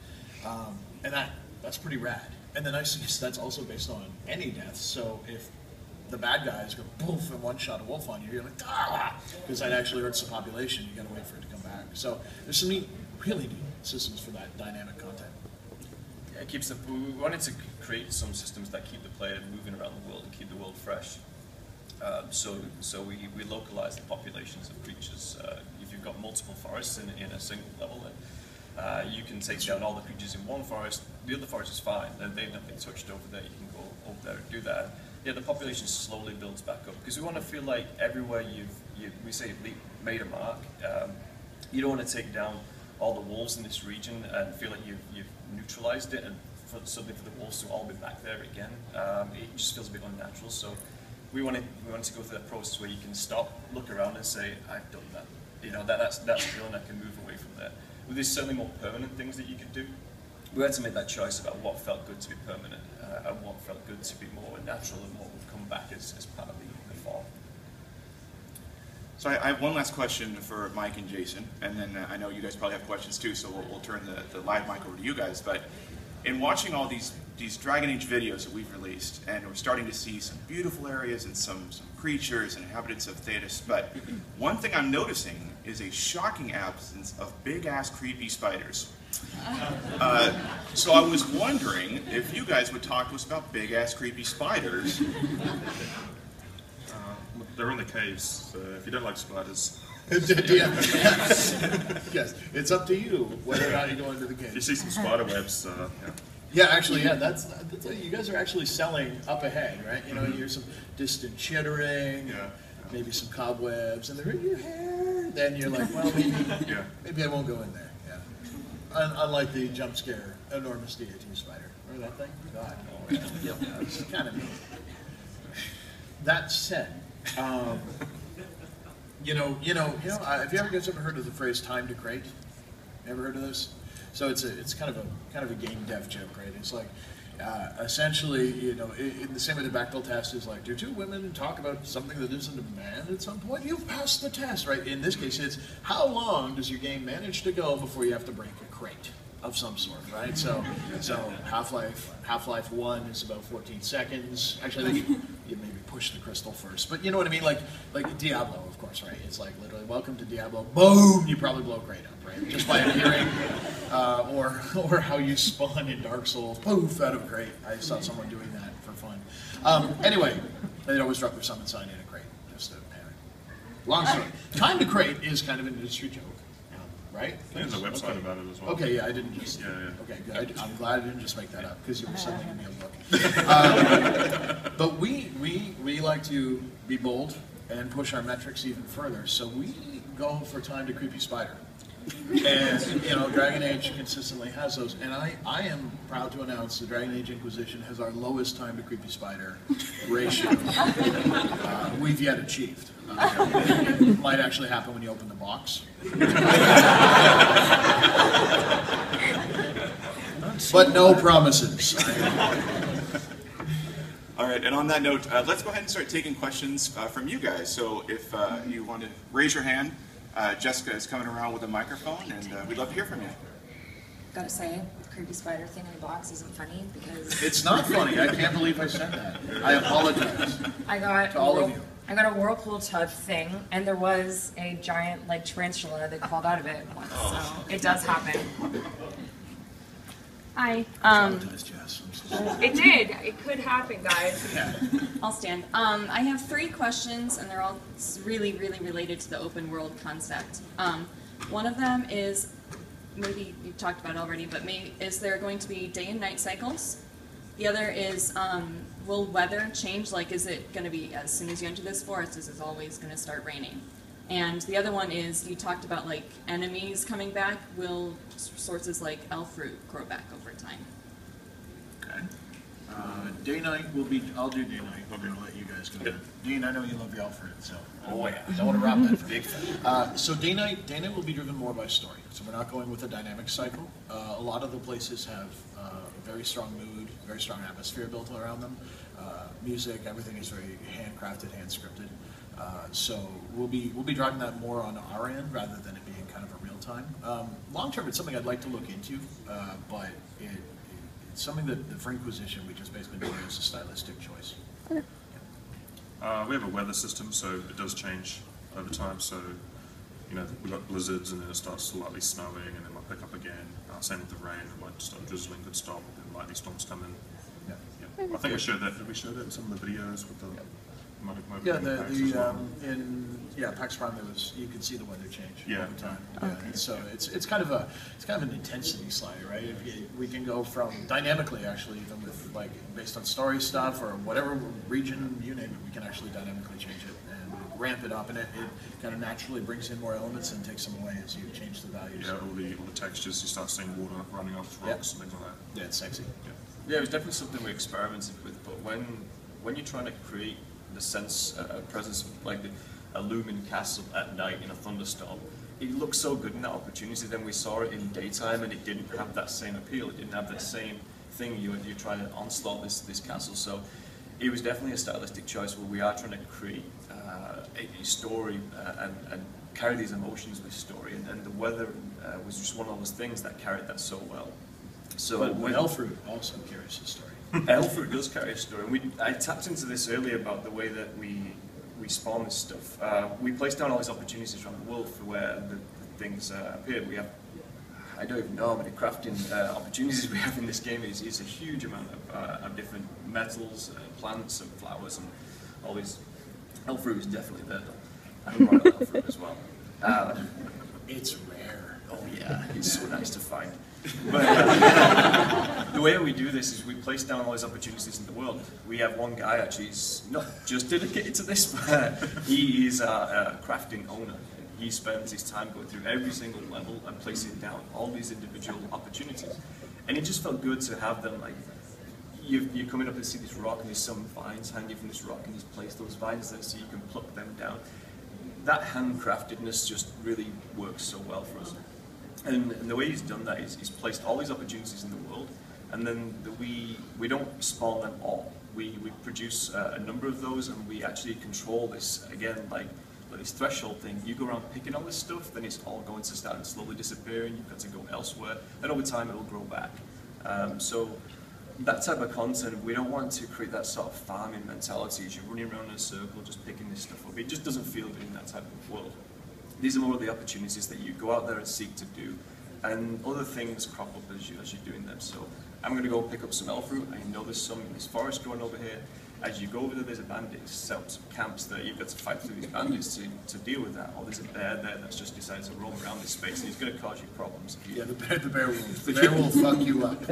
And that's pretty rad. And the nice thing is that's also based on any death. So if the bad guys go poof and one-shot a wolf on you, you're like, ah, because that actually hurts the population. You got to wait for it to come back. So there's some really neat systems for that dynamic content. Yeah, it keeps we wanted to create some systems that keep the player moving around the world and keep the world fresh. So we localize the populations of creatures. If you've got multiple forests in a single level, then you can take down all the creatures in one forest. The other forest is fine. They've not been touched over there. You can go over there and do that. Yeah, the population slowly builds back up because we want to feel like everywhere we say you've made a mark. You don't want to take down all the wolves in this region and feel like you've neutralized it and suddenly for the wolves to all be back there again. It just feels a bit unnatural. So we wanted to go through that process where you can stop, look around, and say, "I've done that." You know, that's real, and I can move away from there. But there's certainly more permanent things that you could do. We had to make that choice about what felt good to be permanent and what felt good to be more natural and what would come back as part of the fall. So I have one last question for Mike and Jason, and then I know you guys probably have questions too, so we'll turn the live mic over to you guys. But in watching all these Dragon Age videos that we've released, and we're starting to see some beautiful areas and some creatures and inhabitants of Thedas, but one thing I'm noticing is a shocking absence of big-ass creepy spiders. So I was wondering if you guys would talk to us about big-ass creepy spiders. They're in the caves, so if you don't like spiders... Yes, it's up to you whether or not you go into the cave. If you see some spider webs, yeah. Yeah, actually, yeah, that's you guys are actually selling up ahead, right? You know, you hear some distant chittering, maybe some cobwebs, and they're in your hair. Then you're like, well, maybe I won't go in there. Yeah. Unlike the jump scare, enormous DAT spider. Remember that thing? God, no. It's kind of neat. That said, have you guys ever heard of the phrase "time to crate"? Ever heard of this? So it's kind of a game dev joke, right? It's like essentially, you know, in the same way the Bechdel test is like, do two women talk about something that isn't a man at some point? You've passed the test, right? In this case, it's how long does your game manage to go before you have to break a crate of some sort, right? So Half-Life 1 is about 14 seconds. Actually, I think you maybe push the crystal first, but you know what I mean? Like Diablo, of course, right? It's like literally, welcome to Diablo. Boom! You probably blow a crate up, right? Just by appearing, or how you spawn in Dark Souls. Poof! Out of a crate. I saw someone doing that for fun. Anyway, they'd always drop their summon sign in a crate, just to panic. Long story. Time to crate is kind of an industry joke. Right? There's a website about it as well. Okay, yeah, I didn't just... Yeah. Okay, good. I'm glad I didn't just make that up, because you were suddenly giving me a book. But we like to be bold and push our metrics even further, so we go for time to creepy spider. And, you know, Dragon Age consistently has those, and I am proud to announce the Dragon Age Inquisition has our lowest time to creepy spider ratio we've yet achieved. It might actually happen when you open the box. But no promises. All right, and on that note, let's go ahead and start taking questions from you guys. So if you want to raise your hand, Jessica is coming around with a microphone, and we'd love to hear from you. Gotta say, the creepy spider thing in the box isn't funny because... It's not funny. I can't believe I said that. I apologize. I got to all of you. I got a whirlpool tub thing, and there was a giant like tarantula that crawled out of it once, so it does happen. Hi. Traumatized Jess. I'm so sorry. It did. It could happen, guys. Yeah. I'll stand. I have 3 questions, and they're all really, really related to the open world concept. One of them is, maybe you talked about it already, but is there going to be day and night cycles? The other is, will weather change? Like, is it going to be as soon as you enter this forest, is it always going to start raining? And the other one is, you talked about like enemies coming back. Will sources like elf fruit grow back over time? Okay. Day night will be. I'll do day night. I'm gonna let you guys go. Yep. Dean, I know you love the Alfred, so. Oh yeah. Don't want to rob that from big fan. So day night will be driven more by story. So we're not going with a dynamic cycle. A lot of the places have a very strong mood, very strong atmosphere built around them. Music, everything is very handcrafted, hand scripted. So we'll be driving that more on our end rather than it being kind of a real time. Long term, it's something I'd like to look into, but it's something that for Inquisition we just basically do as a stylistic choice. We have a weather system, so it does change over time. So, you know, we've got blizzards, and then it starts slightly snowing, and then might pick up again. Same with the rain; it might start drizzling, could stop, and then lightning storms come in. Yeah. I think we showed that. Did we show that in some of the videos with the? Yeah, PAX Prime, you could see the weather change over time. Okay. Yeah, so it's kind of an intensity slider, right? We can go from dynamically, actually, even with like based on story stuff or whatever region you name it, we can actually dynamically change it and ramp it up, and it kind of naturally brings in more elements and takes them away as you change the values. Yeah, all the textures. You start seeing water running off rocks and things like that. Yeah, it's sexy. Yeah, it was definitely something we experimented with, but when you're trying to create the sense, presence of like a looming castle at night in a thunderstorm, it looked so good in that opportunity. Then we saw it in daytime, and it didn't have that same appeal. It didn't have that same thing. You're trying to onslaught this castle. So it was definitely a stylistic choice where we are trying to create a story and carry these emotions with story. And the weather was just one of those things that carried that so well. So but Elfruit also carries the story. Elfruit does carry a story. I tapped into this earlier about the way that we spawn this stuff. We place down all these opportunities around the world for where the things appear. We have, I don't even know how many crafting opportunities we have in this game. It's a huge amount of different metals, plants and flowers and all these. Elfruit is definitely there though. And royal Elfruit as well. It's rare. Oh yeah, it's so nice to find. But the way we do this is we place down all these opportunities in the world. We have one guy actually, he's not just dedicated to this, but he is a crafting owner. He spends his time going through every single level and placing down all these individual opportunities. And it just felt good to have them, like, you're coming up and see this rock and there's some vines hanging from this rock, and he's placed those vines there so you can pluck them down. That handcraftedness just really works so well for us. And the way he's done that is he's placed all these opportunities in the world, and then we don't spawn them all. We produce a number of those, and we actually control this, again, like this threshold thing. You go around picking all this stuff, then it's all going to start slowly disappearing. You've got to go elsewhere, and over time it will grow back. So that type of content, we don't want to create that sort of farming mentality as you're running around in a circle just picking this stuff up. It just doesn't feel good in that type of world. These are more of the opportunities that you go out there and seek to do, and other things crop up as you're doing them. So I'm going to go pick up some elfruit. I know there's some in this forest growing over here. As you go over there, there's a bandit set up some camps that you've got to fight through these bandits to deal with that. Or there's a bear there that's just decided to roam around this space, and he's going to cause you problems. Yeah, the bear will. The bear will fuck you up.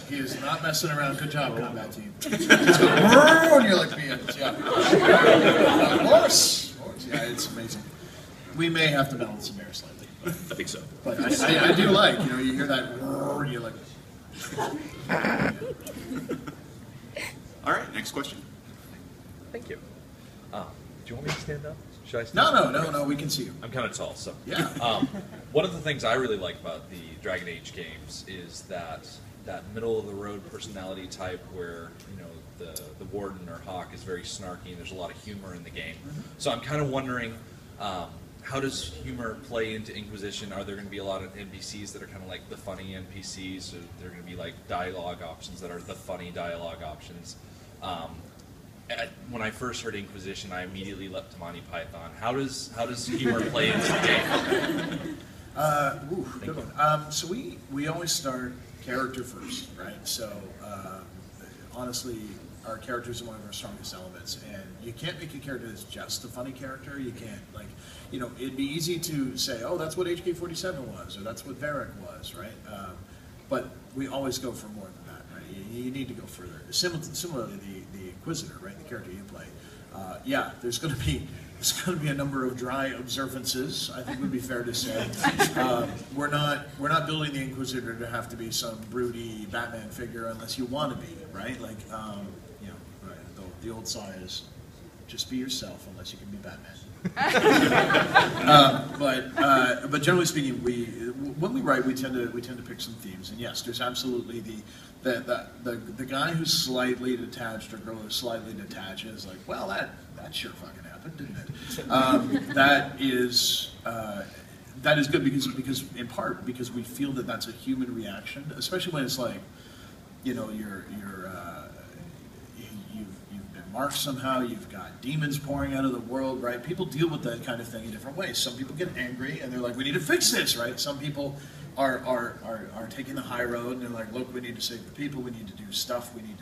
He is not messing around. Good job, combat team. He's going, and you're like, yeah. Horse. Yeah, it's amazing. We may have to balance some air slightly. I think so. But I do like, you hear that roar, and you're like. All right, next question. Thank you. Do you want me to stand up? Should I stand up? No, we can see you. I'm kind of tall, so. Yeah. One of the things I really like about the Dragon Age games is that middle of the road personality type where, the warden or hawk is very snarky and there's a lot of humor in the game. So I'm kind of wondering, how does humor play into Inquisition? Are there going to be a lot of NPCs that are kind of like the funny NPCs? Or there going to be like dialogue options that are the funny dialogue options? when I first heard Inquisition, I immediately leapt to Monty Python. How does humor play into the game? Good one. So we always start character first, right? So honestly, our characters are one of our strongest elements, and you can't make a character that's just a funny character. You can't, like, you know, it'd be easy to say, oh, that's what HK-47 was, or that's what Varric was, right? But we always go for more than that, right? You need to go further. Similarly, the Inquisitor, right, the character you play. Yeah, there's going to be a number of dry observances, I think would be fair to say. We're not building the Inquisitor to have to be some broody Batman figure unless you want to be, right? Like, you know, right, the old saw is, just be yourself unless you can be Batman. But generally speaking, when we write, we tend to pick some themes, and yes, there's absolutely the guy who's slightly detached or girl who's slightly detached is like, well, that sure fucking happened, didn't it? That is good because in part because we feel that that's a human reaction, especially when it's like, you know, you've been marked somehow, you've got demons pouring out of the world, right? People deal with that kind of thing in different ways. Some people get angry and they're like, we need to fix this, right? Some people are taking the high road and they're like, look, we need to save the people, we need to do stuff, we need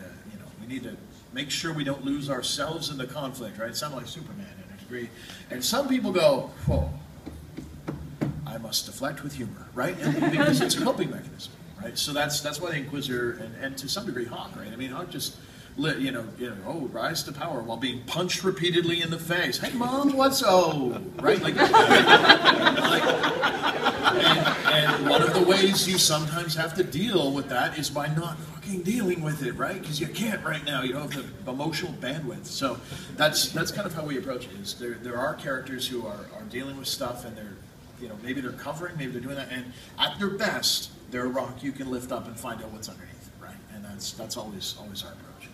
to make sure we don't lose ourselves in the conflict, right? Sound like Superman in a degree. And some people go, whoa, I must deflect with humor, right? And because it's a coping mechanism, right? So that's why the Inquisitor and to some degree Hawk, right? I mean, Hawk just rise to power while being punched repeatedly in the face. Hey, Mom, what's right? Like, and one of the ways you sometimes have to deal with that is by not fucking dealing with it, right? Because you can't right now. You don't have the emotional bandwidth. So that's kind of how we approach it. Is there are characters who are dealing with stuff, and they're, you know, maybe they're covering, maybe they're doing that, and at their best, they're a rock you can lift up and find out what's underneath, right? And that's always our approach.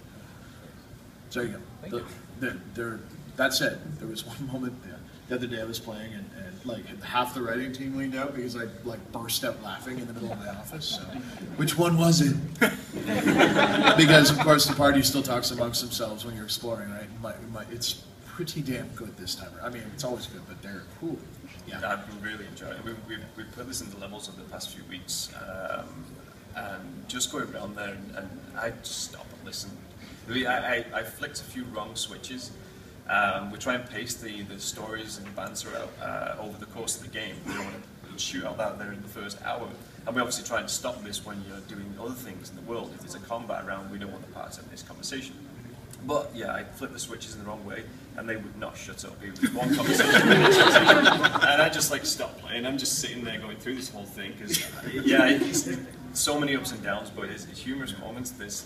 So there you go. That said, there was one moment the other day I was playing, and like half the writing team leaned out because I like burst out laughing in the middle of my office. So, which one was it? Because of course the party still talks amongst themselves when you're exploring, right? It's pretty damn good this time. I mean, it's always good, but they're cool. Yeah, I've been really enjoying it. We've put this in the levels over the past few weeks, and just going around there, and I just stop and listen. I flicked a few wrong switches. We try and pace the stories and banter out over the course of the game. We don't want to shoot out that there in the first hour. And we obviously try and stop this when you're doing other things in the world. If there's a combat round, we don't want the parts in this conversation. But yeah, I flipped the switches in the wrong way, and they would not shut up. It was one conversation, and I just like stopped playing. I'm just sitting there going through this whole thing because yeah, it's so many ups and downs, but it's humorous moments. There's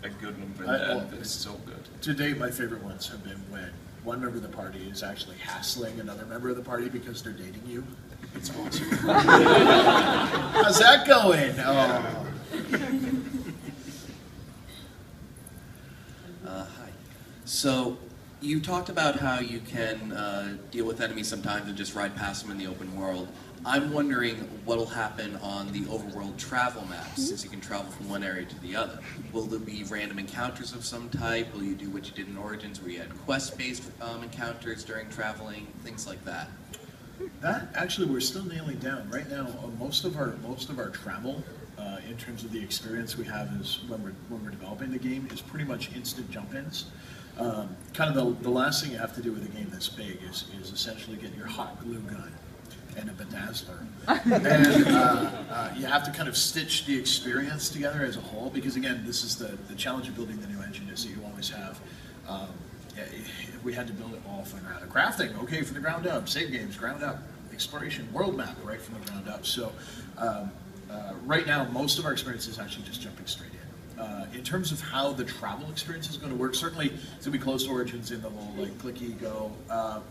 a good number in there. It's so good. To date, my favorite ones have been when one member of the party is actually hassling another member of the party because they're dating you. It's awesome. How's that going? Oh. Hi. So you talked about how you can deal with enemies sometimes and just ride past them in the open world. I'm wondering what'll happen on the overworld travel maps, since you can travel from one area to the other. Will there be random encounters of some type? Will you do what you did in Origins, where you had quest-based encounters during traveling, things like that? That actually we're still nailing down right now. Most of our travel, in terms of the experience we have, is when we're developing the game, is pretty much instant jump-ins. Kind of the last thing you have to do with a game this big is essentially get your hot glue gun and a bedazzler, and you have to kind of stitch the experience together as a whole, because again, this is the challenge of building the new engine is that you always have. We had to build it all from the ground up. Crafting, okay, from the ground up. Save games, ground up. Exploration, world map, right from the ground up. So right now, most of our experience is actually just jumping straight in. In terms of how the travel experience is going to work, certainly it's going to be close to Origins in the whole like clicky go.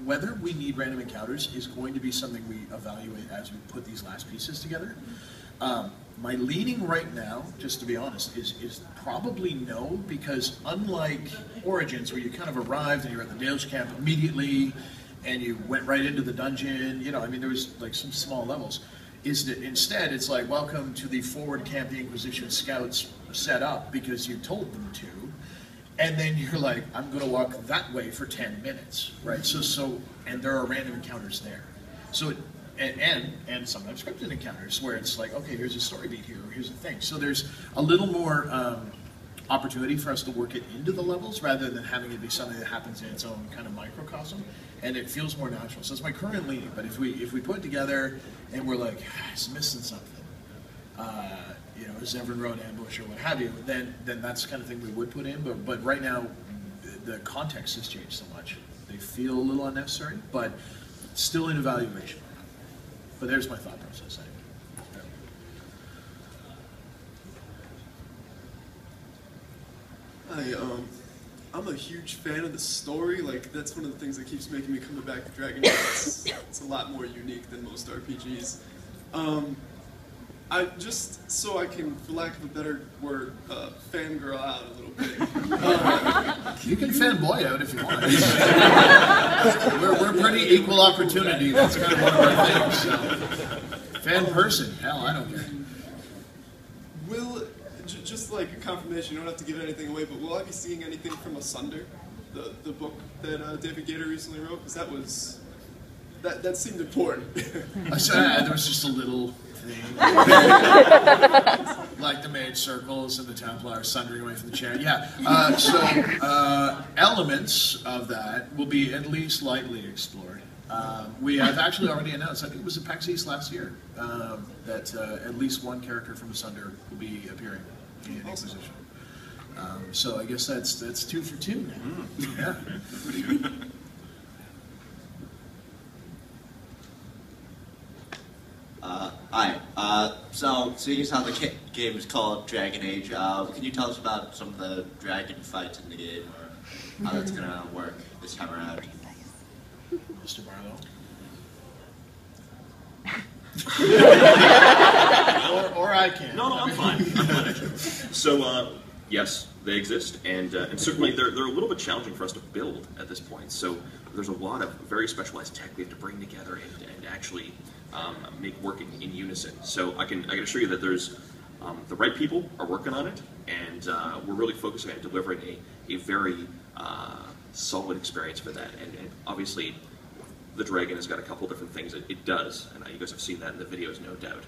Whether we need random encounters is going to be something we evaluate as we put these last pieces together. My leaning right now, just to be honest, is probably no, because unlike Origins, where you kind of arrived and you're at the Dales camp immediately, and you went right into the dungeon, you know, I mean, there was like some small levels. Instead, it's like, welcome to the forward camp the Inquisition scouts set up because you told them to, and then you're like, I'm going to walk that way for 10 minutes, right? And there are random encounters there. So, and sometimes scripted encounters where it's like, okay, here's a story beat here, or here's a thing. So there's a little more opportunity for us to work it into the levels rather than having it be something that happens in its own kind of microcosm, and it feels more natural. So it's my current leaning. But if we put it together and we're like, it's missing something, you know, is Everin Road ambush or what have you, then that's the kind of thing we would put in. But right now, the context has changed so much. They feel a little unnecessary, but still in evaluation. But there's my thought process. I'm a huge fan of the story. Like, that's one of the things that keeps making me come back to Dragon Age. It's a lot more unique than most RPGs. I just, so I can, for lack of a better word, fangirl out a little bit. You can fanboy out if you want. we're pretty equal opportunity. That's kind of one of our things. So. Fan person, hell, I don't care. Will, just like a confirmation, you don't have to give anything away, but will I be seeing anything from Asunder, the book that David Gator recently wrote? Because that seemed important. There was just a little thing. Like the mage circles and the Templars sundering away from the chair. Yeah. Elements of that will be at least lightly explored. We have actually already announced, I think it was at PAX East last year, that at least one character from Asunder will be appearing in Inquisition. So I guess that's 2 for 2 now. Yeah. Hi. So, seeing as how the game is called Dragon Age, can you tell us about some of the dragon fights in the game, or how that's going to work this time around? Mr. Barlow? or I can. No, I'm fine. So, yes, they exist, and certainly they're a little bit challenging for us to build at this point. So there's a lot of very specialized tech we have to bring together and actually make working in unison. So I can assure you that there's the right people are working on it, and we're really focusing on delivering a very solid experience for that. And obviously, the dragon has got a couple different things that it does, and you guys have seen that in the videos, no doubt.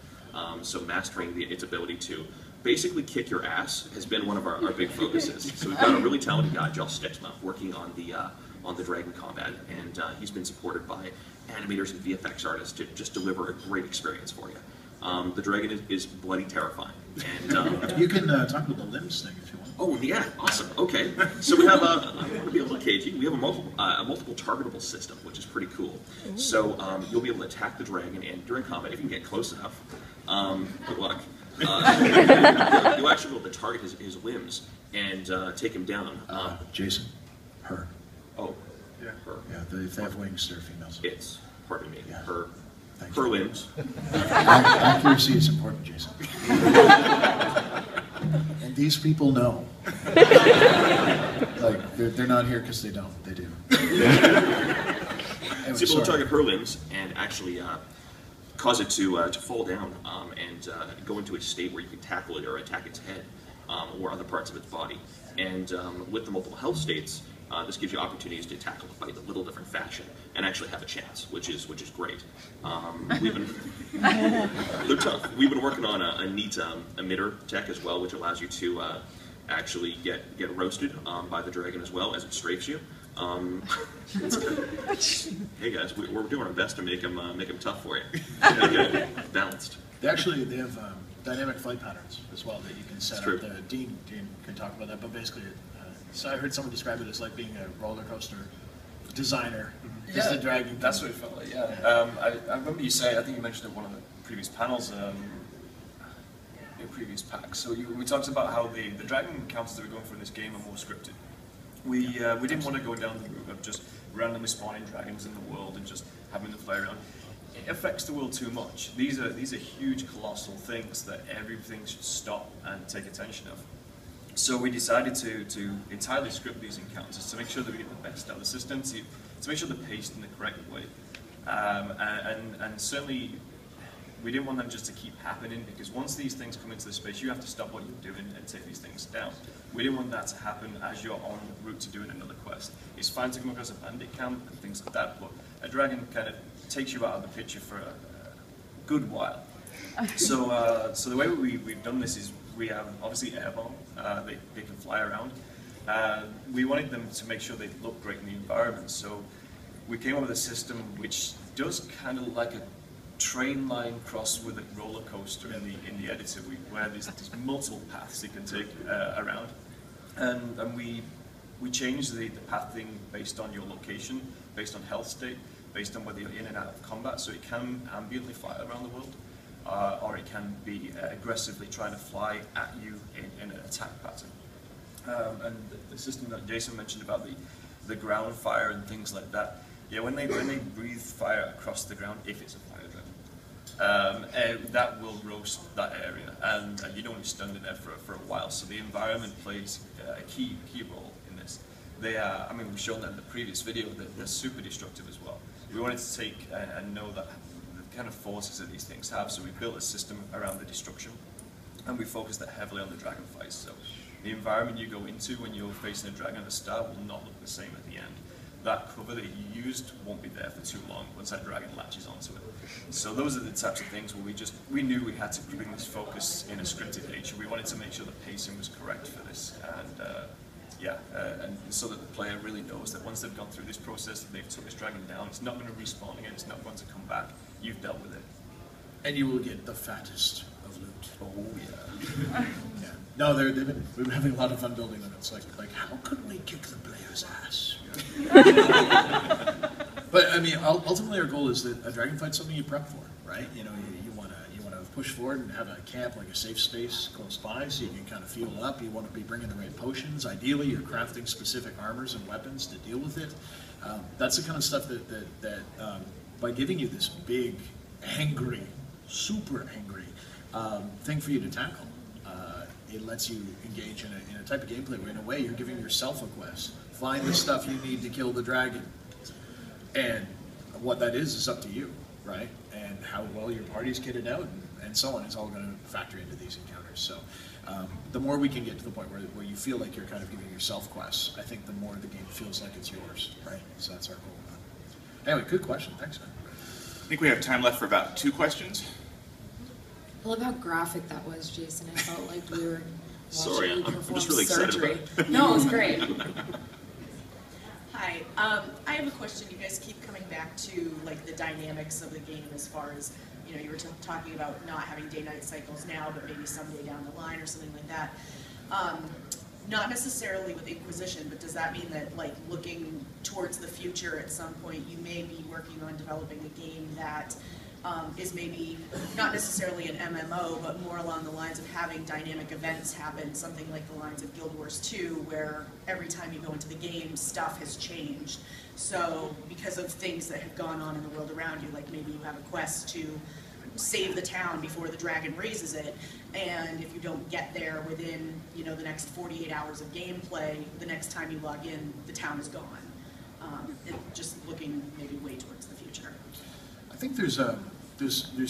So mastering its ability to basically kick your ass has been one of our big focuses. So we've got a really talented guy, Joel Sticksma, working on the dragon combat, and he's been supported by animators and VFX artists to just deliver a great experience for you. The dragon is bloody terrifying. And you can talk about the limbs thing if you want. Oh yeah, awesome. Okay, so we have I want to be a little cagey. We have a multiple targetable system, which is pretty cool. So you'll be able to attack the dragon, and during combat, if you can get close enough, good luck. You'll actually be able to target his limbs and take him down. Jason, her. Oh, yeah, her. Yeah, they have wings. They're females. It's, pardon me, yeah. her. Thank her you. Limbs. Accuracy is important, Jason. And these people know. Like, they're not here because they don't. They do. Anyway, so you'll target her limbs and actually cause it to fall down and go into a state where you can tackle it or attack its head or other parts of its body. And with the multiple health states, this gives you opportunities to tackle the fight in a little different fashion and actually have a chance, which is great. They're tough. We've been working on a neat emitter tech as well, which allows you to actually get roasted by the dragon as well as it strafes you. Hey guys, we're doing our best to make them tough for you. Make it balanced. They have dynamic flight patterns as well that you can set up. Dean can talk about that, but basically, so I heard someone describe it as like being a roller coaster designer. Yeah, the dragon. That's what it felt like. Yeah, I remember you saying. I think you mentioned it in one of the previous panels. In previous packs. So we talked about how the dragon encounters that we're going for in this game are more scripted. We didn't want to go down the route of just randomly spawning dragons in the world and just having them fly around. It affects the world too much. These are huge, colossal things that everything should stop and take attention of. So we decided to entirely script these encounters to make sure that we get the best out of the system, to make sure they're paced in the correct way. And certainly we didn't want them just to keep happening, because once these things come into the space, you have to stop what you're doing and take these things down. We didn't want that to happen as you're en route to doing another quest. It's fine to come across a bandit camp and things like that, but a dragon kind of takes you out of the picture for a good while. So the way we've done this is we have obviously airborne, they can fly around. We wanted them to make sure they look great in the environment, so we came up with a system which does kind of like a train line cross with a roller coaster in the editor, where there's multiple paths you can take around, and we change the pathing based on your location, based on health state, based on whether you're in and out of combat, so it can ambiently fly around the world, or it can be aggressively trying to fly at you in an attack pattern. And the system that Jason mentioned about the ground fire and things like that, yeah, when they breathe fire across the ground, if it's a fire dragon, that will roast that area, and you don't want to be stunned in there for a while. So the environment plays a key role in this. They are, I mean, we've shown that in the previous video, that they're super destructive as well. We wanted to take and know that the kind of forces that these things have, so we built a system around the destruction, and we focused that heavily on the dragon fights. So the environment you go into when you're facing a dragon at the start will not look the same at the end. That cover that you used won't be there for too long once that dragon latches onto it. So those are the types of things where we knew we had to bring this focus in a scripted nature. We wanted to make sure the pacing was correct for this, and and so that the player really knows that once they've gone through this process, they've took this dragon down, it's not going to respawn again, it's not going to come back, you've dealt with it. And you will get the fattest of loot. Oh yeah. Yeah. No, we've been having a lot of fun building them. It's like how could we kick the player's ass? But I mean, ultimately our goal is that a dragon fight's something you prep for, right? You know, you want to push forward and have a camp, like a safe space close by, so you can kind of fuel up. You want to be bringing the right potions. Ideally, you're crafting specific armors and weapons to deal with it. That's the kind of stuff that by giving you this big, angry, super angry thing for you to tackle, it lets you engage in a type of gameplay where, in a way, you're giving yourself a quest. Find the stuff you need to kill the dragon. And what that is up to you, right? And how well your party's kitted out and so on is all going to factor into these encounters. So the more we can get to the point where you feel like you're kind of giving yourself quests, I think the more the game feels like it's yours, right? So that's our goal. Anyway, good question. Thanks, man. I think we have time left for about 2 questions. I love how graphic that was, Jason. I felt like we were Sorry, watching you I'm perform just really excited surgery. about it. No, it was great. Hi, I have a question. You guys keep coming back to like the dynamics of the game, as far as, you know, you were talking about not having day-night cycles now, but maybe someday down the line or something like that. Not necessarily with Inquisition, but does that mean that, like, looking towards the future at some point, you may be working on developing a game that is maybe not necessarily an MMO, but more along the lines of having dynamic events happen, something like the lines of Guild Wars 2, where every time you go into the game, stuff has changed. So because of things that have gone on in the world around you, like maybe you have a quest to save the town before the dragon raises it, and if you don't get there within, you know, the next 48 hours of gameplay, the next time you log in, the town is gone. Just looking maybe way towards the future. I think there's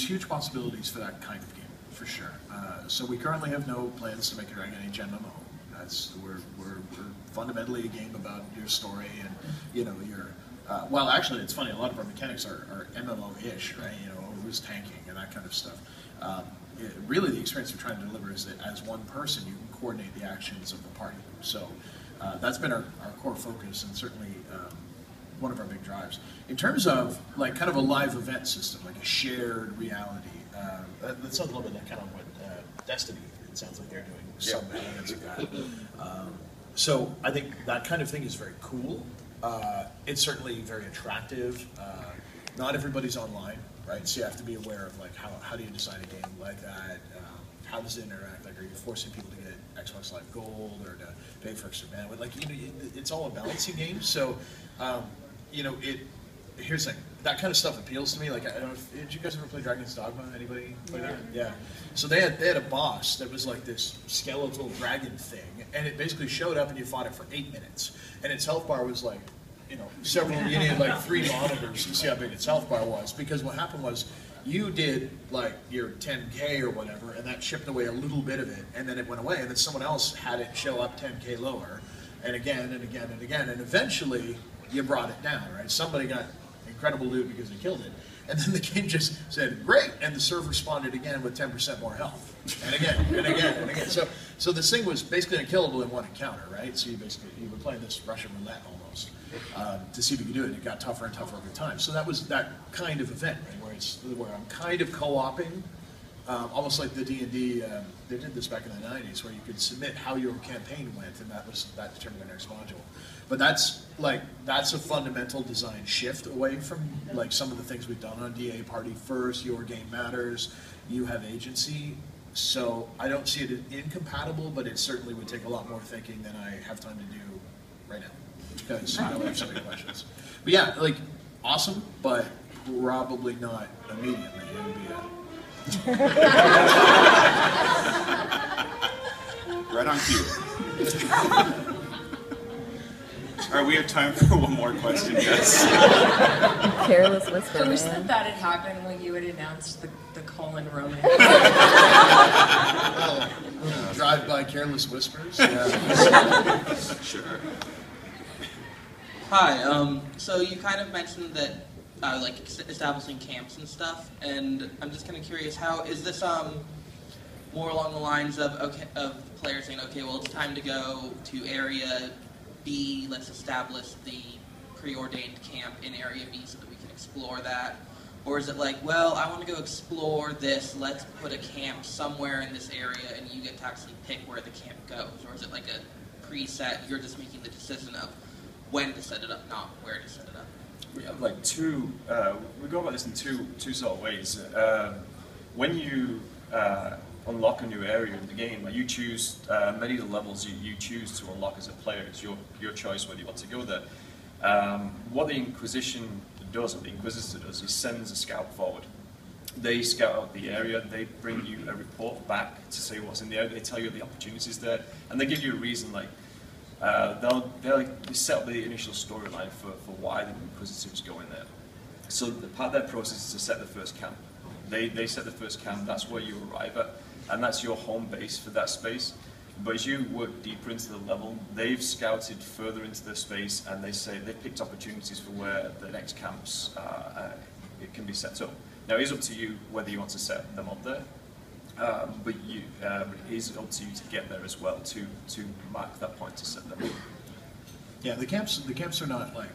huge possibilities for that kind of game, for sure. So we currently have no plans to make a Dragon Age MMO. We're fundamentally a game about your story and, you know, your well, actually, it's funny. A lot of our mechanics are MMO-ish, right? You know, who's tanking and that kind of stuff. Really, the experience we're trying to deliver is that as one person, you can coordinate the actions of the party. So that's been our core focus, and certainly one of our big drives. In terms of like kind of a live event system, like a shared reality, that sounds a little bit like kind of what Destiny, it sounds like they're doing some elements of that. So I think that kind of thing is very cool. It's certainly very attractive. Not everybody's online, right? So you have to be aware of like how do you design a game like that? How does it interact? Like, are you forcing people to get Xbox Live Gold or to pay for extra bandwidth? Like, you know, it's all a balancing game. So, you know, here's the thing. That kind of stuff appeals to me. Like, I don't know, did you guys ever play Dragon's Dogma? Anybody play that? Yeah. So they had a boss that was like this skeletal dragon thing, and it basically showed up and you fought it for 8 minutes, and its health bar was like, you know, you needed like 3 monitors to see how big its health bar was, because what happened was you did like your 10K or whatever, and that chipped away a little bit of it, and then it went away, and then someone else had it show up 10K lower, and again and again and again, and eventually you brought it down, right? Somebody got incredible loot because they killed it, and then the game just said, great, and the server responded again with 10% more health, and again and again and again. So this thing was basically unkillable in one encounter, right? So you were playing this Russian roulette almost to see if you could do it, and it got tougher and tougher over time. So that was that kind of event, right, where I'm kind of co-oping, almost like the D&D, they did this back in the 90s, where you could submit how your campaign went, and that determined the next module. But that's a fundamental design shift away from like some of the things we've done on DA Party First, your game matters, you have agency. So I don't see it as incompatible, but it certainly would take a lot more thinking than I have time to do right now, because I have so many questions. But yeah, like, awesome, but probably not immediately. It would be Right on cue. All right, we have time for one more question, guys. Careless whisper, I wish man. that had happened when you had announced the colon romance. drive-by careless whispers. Yeah. Sure. Hi, so you kind of mentioned that, like, establishing camps and stuff, and I'm just kind of curious, how is this more along the lines of players saying, okay, well, it's time to go to area B, let's establish the preordained camp in area B so that we can explore that? Or is it like, well, I want to go explore this, let's put a camp somewhere in this area and you get to actually pick where the camp goes? Or is it like a preset, you're just making the decision of when to set it up, not where to set it up? We have like we go about this in two sort of ways. When you unlock a new area in the game, you choose many of the levels you choose to unlock as a player. It's your choice whether you want to go there. What the Inquisition does, or the Inquisitor does, is sends a scout forward. They scout out the area, they bring you a report back to say what's in the area, they tell you the opportunities there, and they give you a reason, like, they set up the initial storyline for why the Inquisitors go in there. So part of their process is to set the first camp. They set the first camp, that's where you arrive at, and that's your home base for that space. But as you work deeper into the level, they've scouted further into the space, and they say they've picked opportunities for where the next camps it can be set up. Now it is up to you whether you want to set them up there, but it is up to you to get there as well, to mark that point to set them up. Yeah, the camps are not like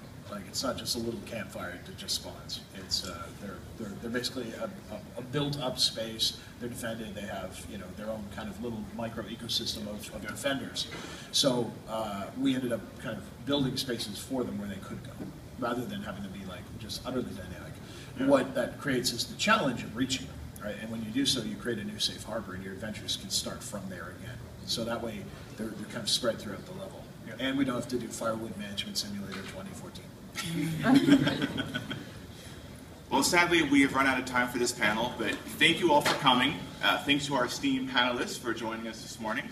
it's not just a little campfire that just spawns. It's they're basically a built-up space. They're defended. They have their own kind of little micro ecosystem of defenders. So we ended up kind of building spaces for them where they could go, rather than having them be like just utterly dynamic. Yeah. What that creates is the challenge of reaching them, right? And when you do so, you create a new safe harbor, and your adventures can start from there again. So that way, they're kind of spread throughout the level. Yeah. And we don't have to do Firewood Management Simulator 2014. Well, sadly, we have run out of time for this panel, but thank you all for coming. Thanks to our esteemed panelists for joining us this morning.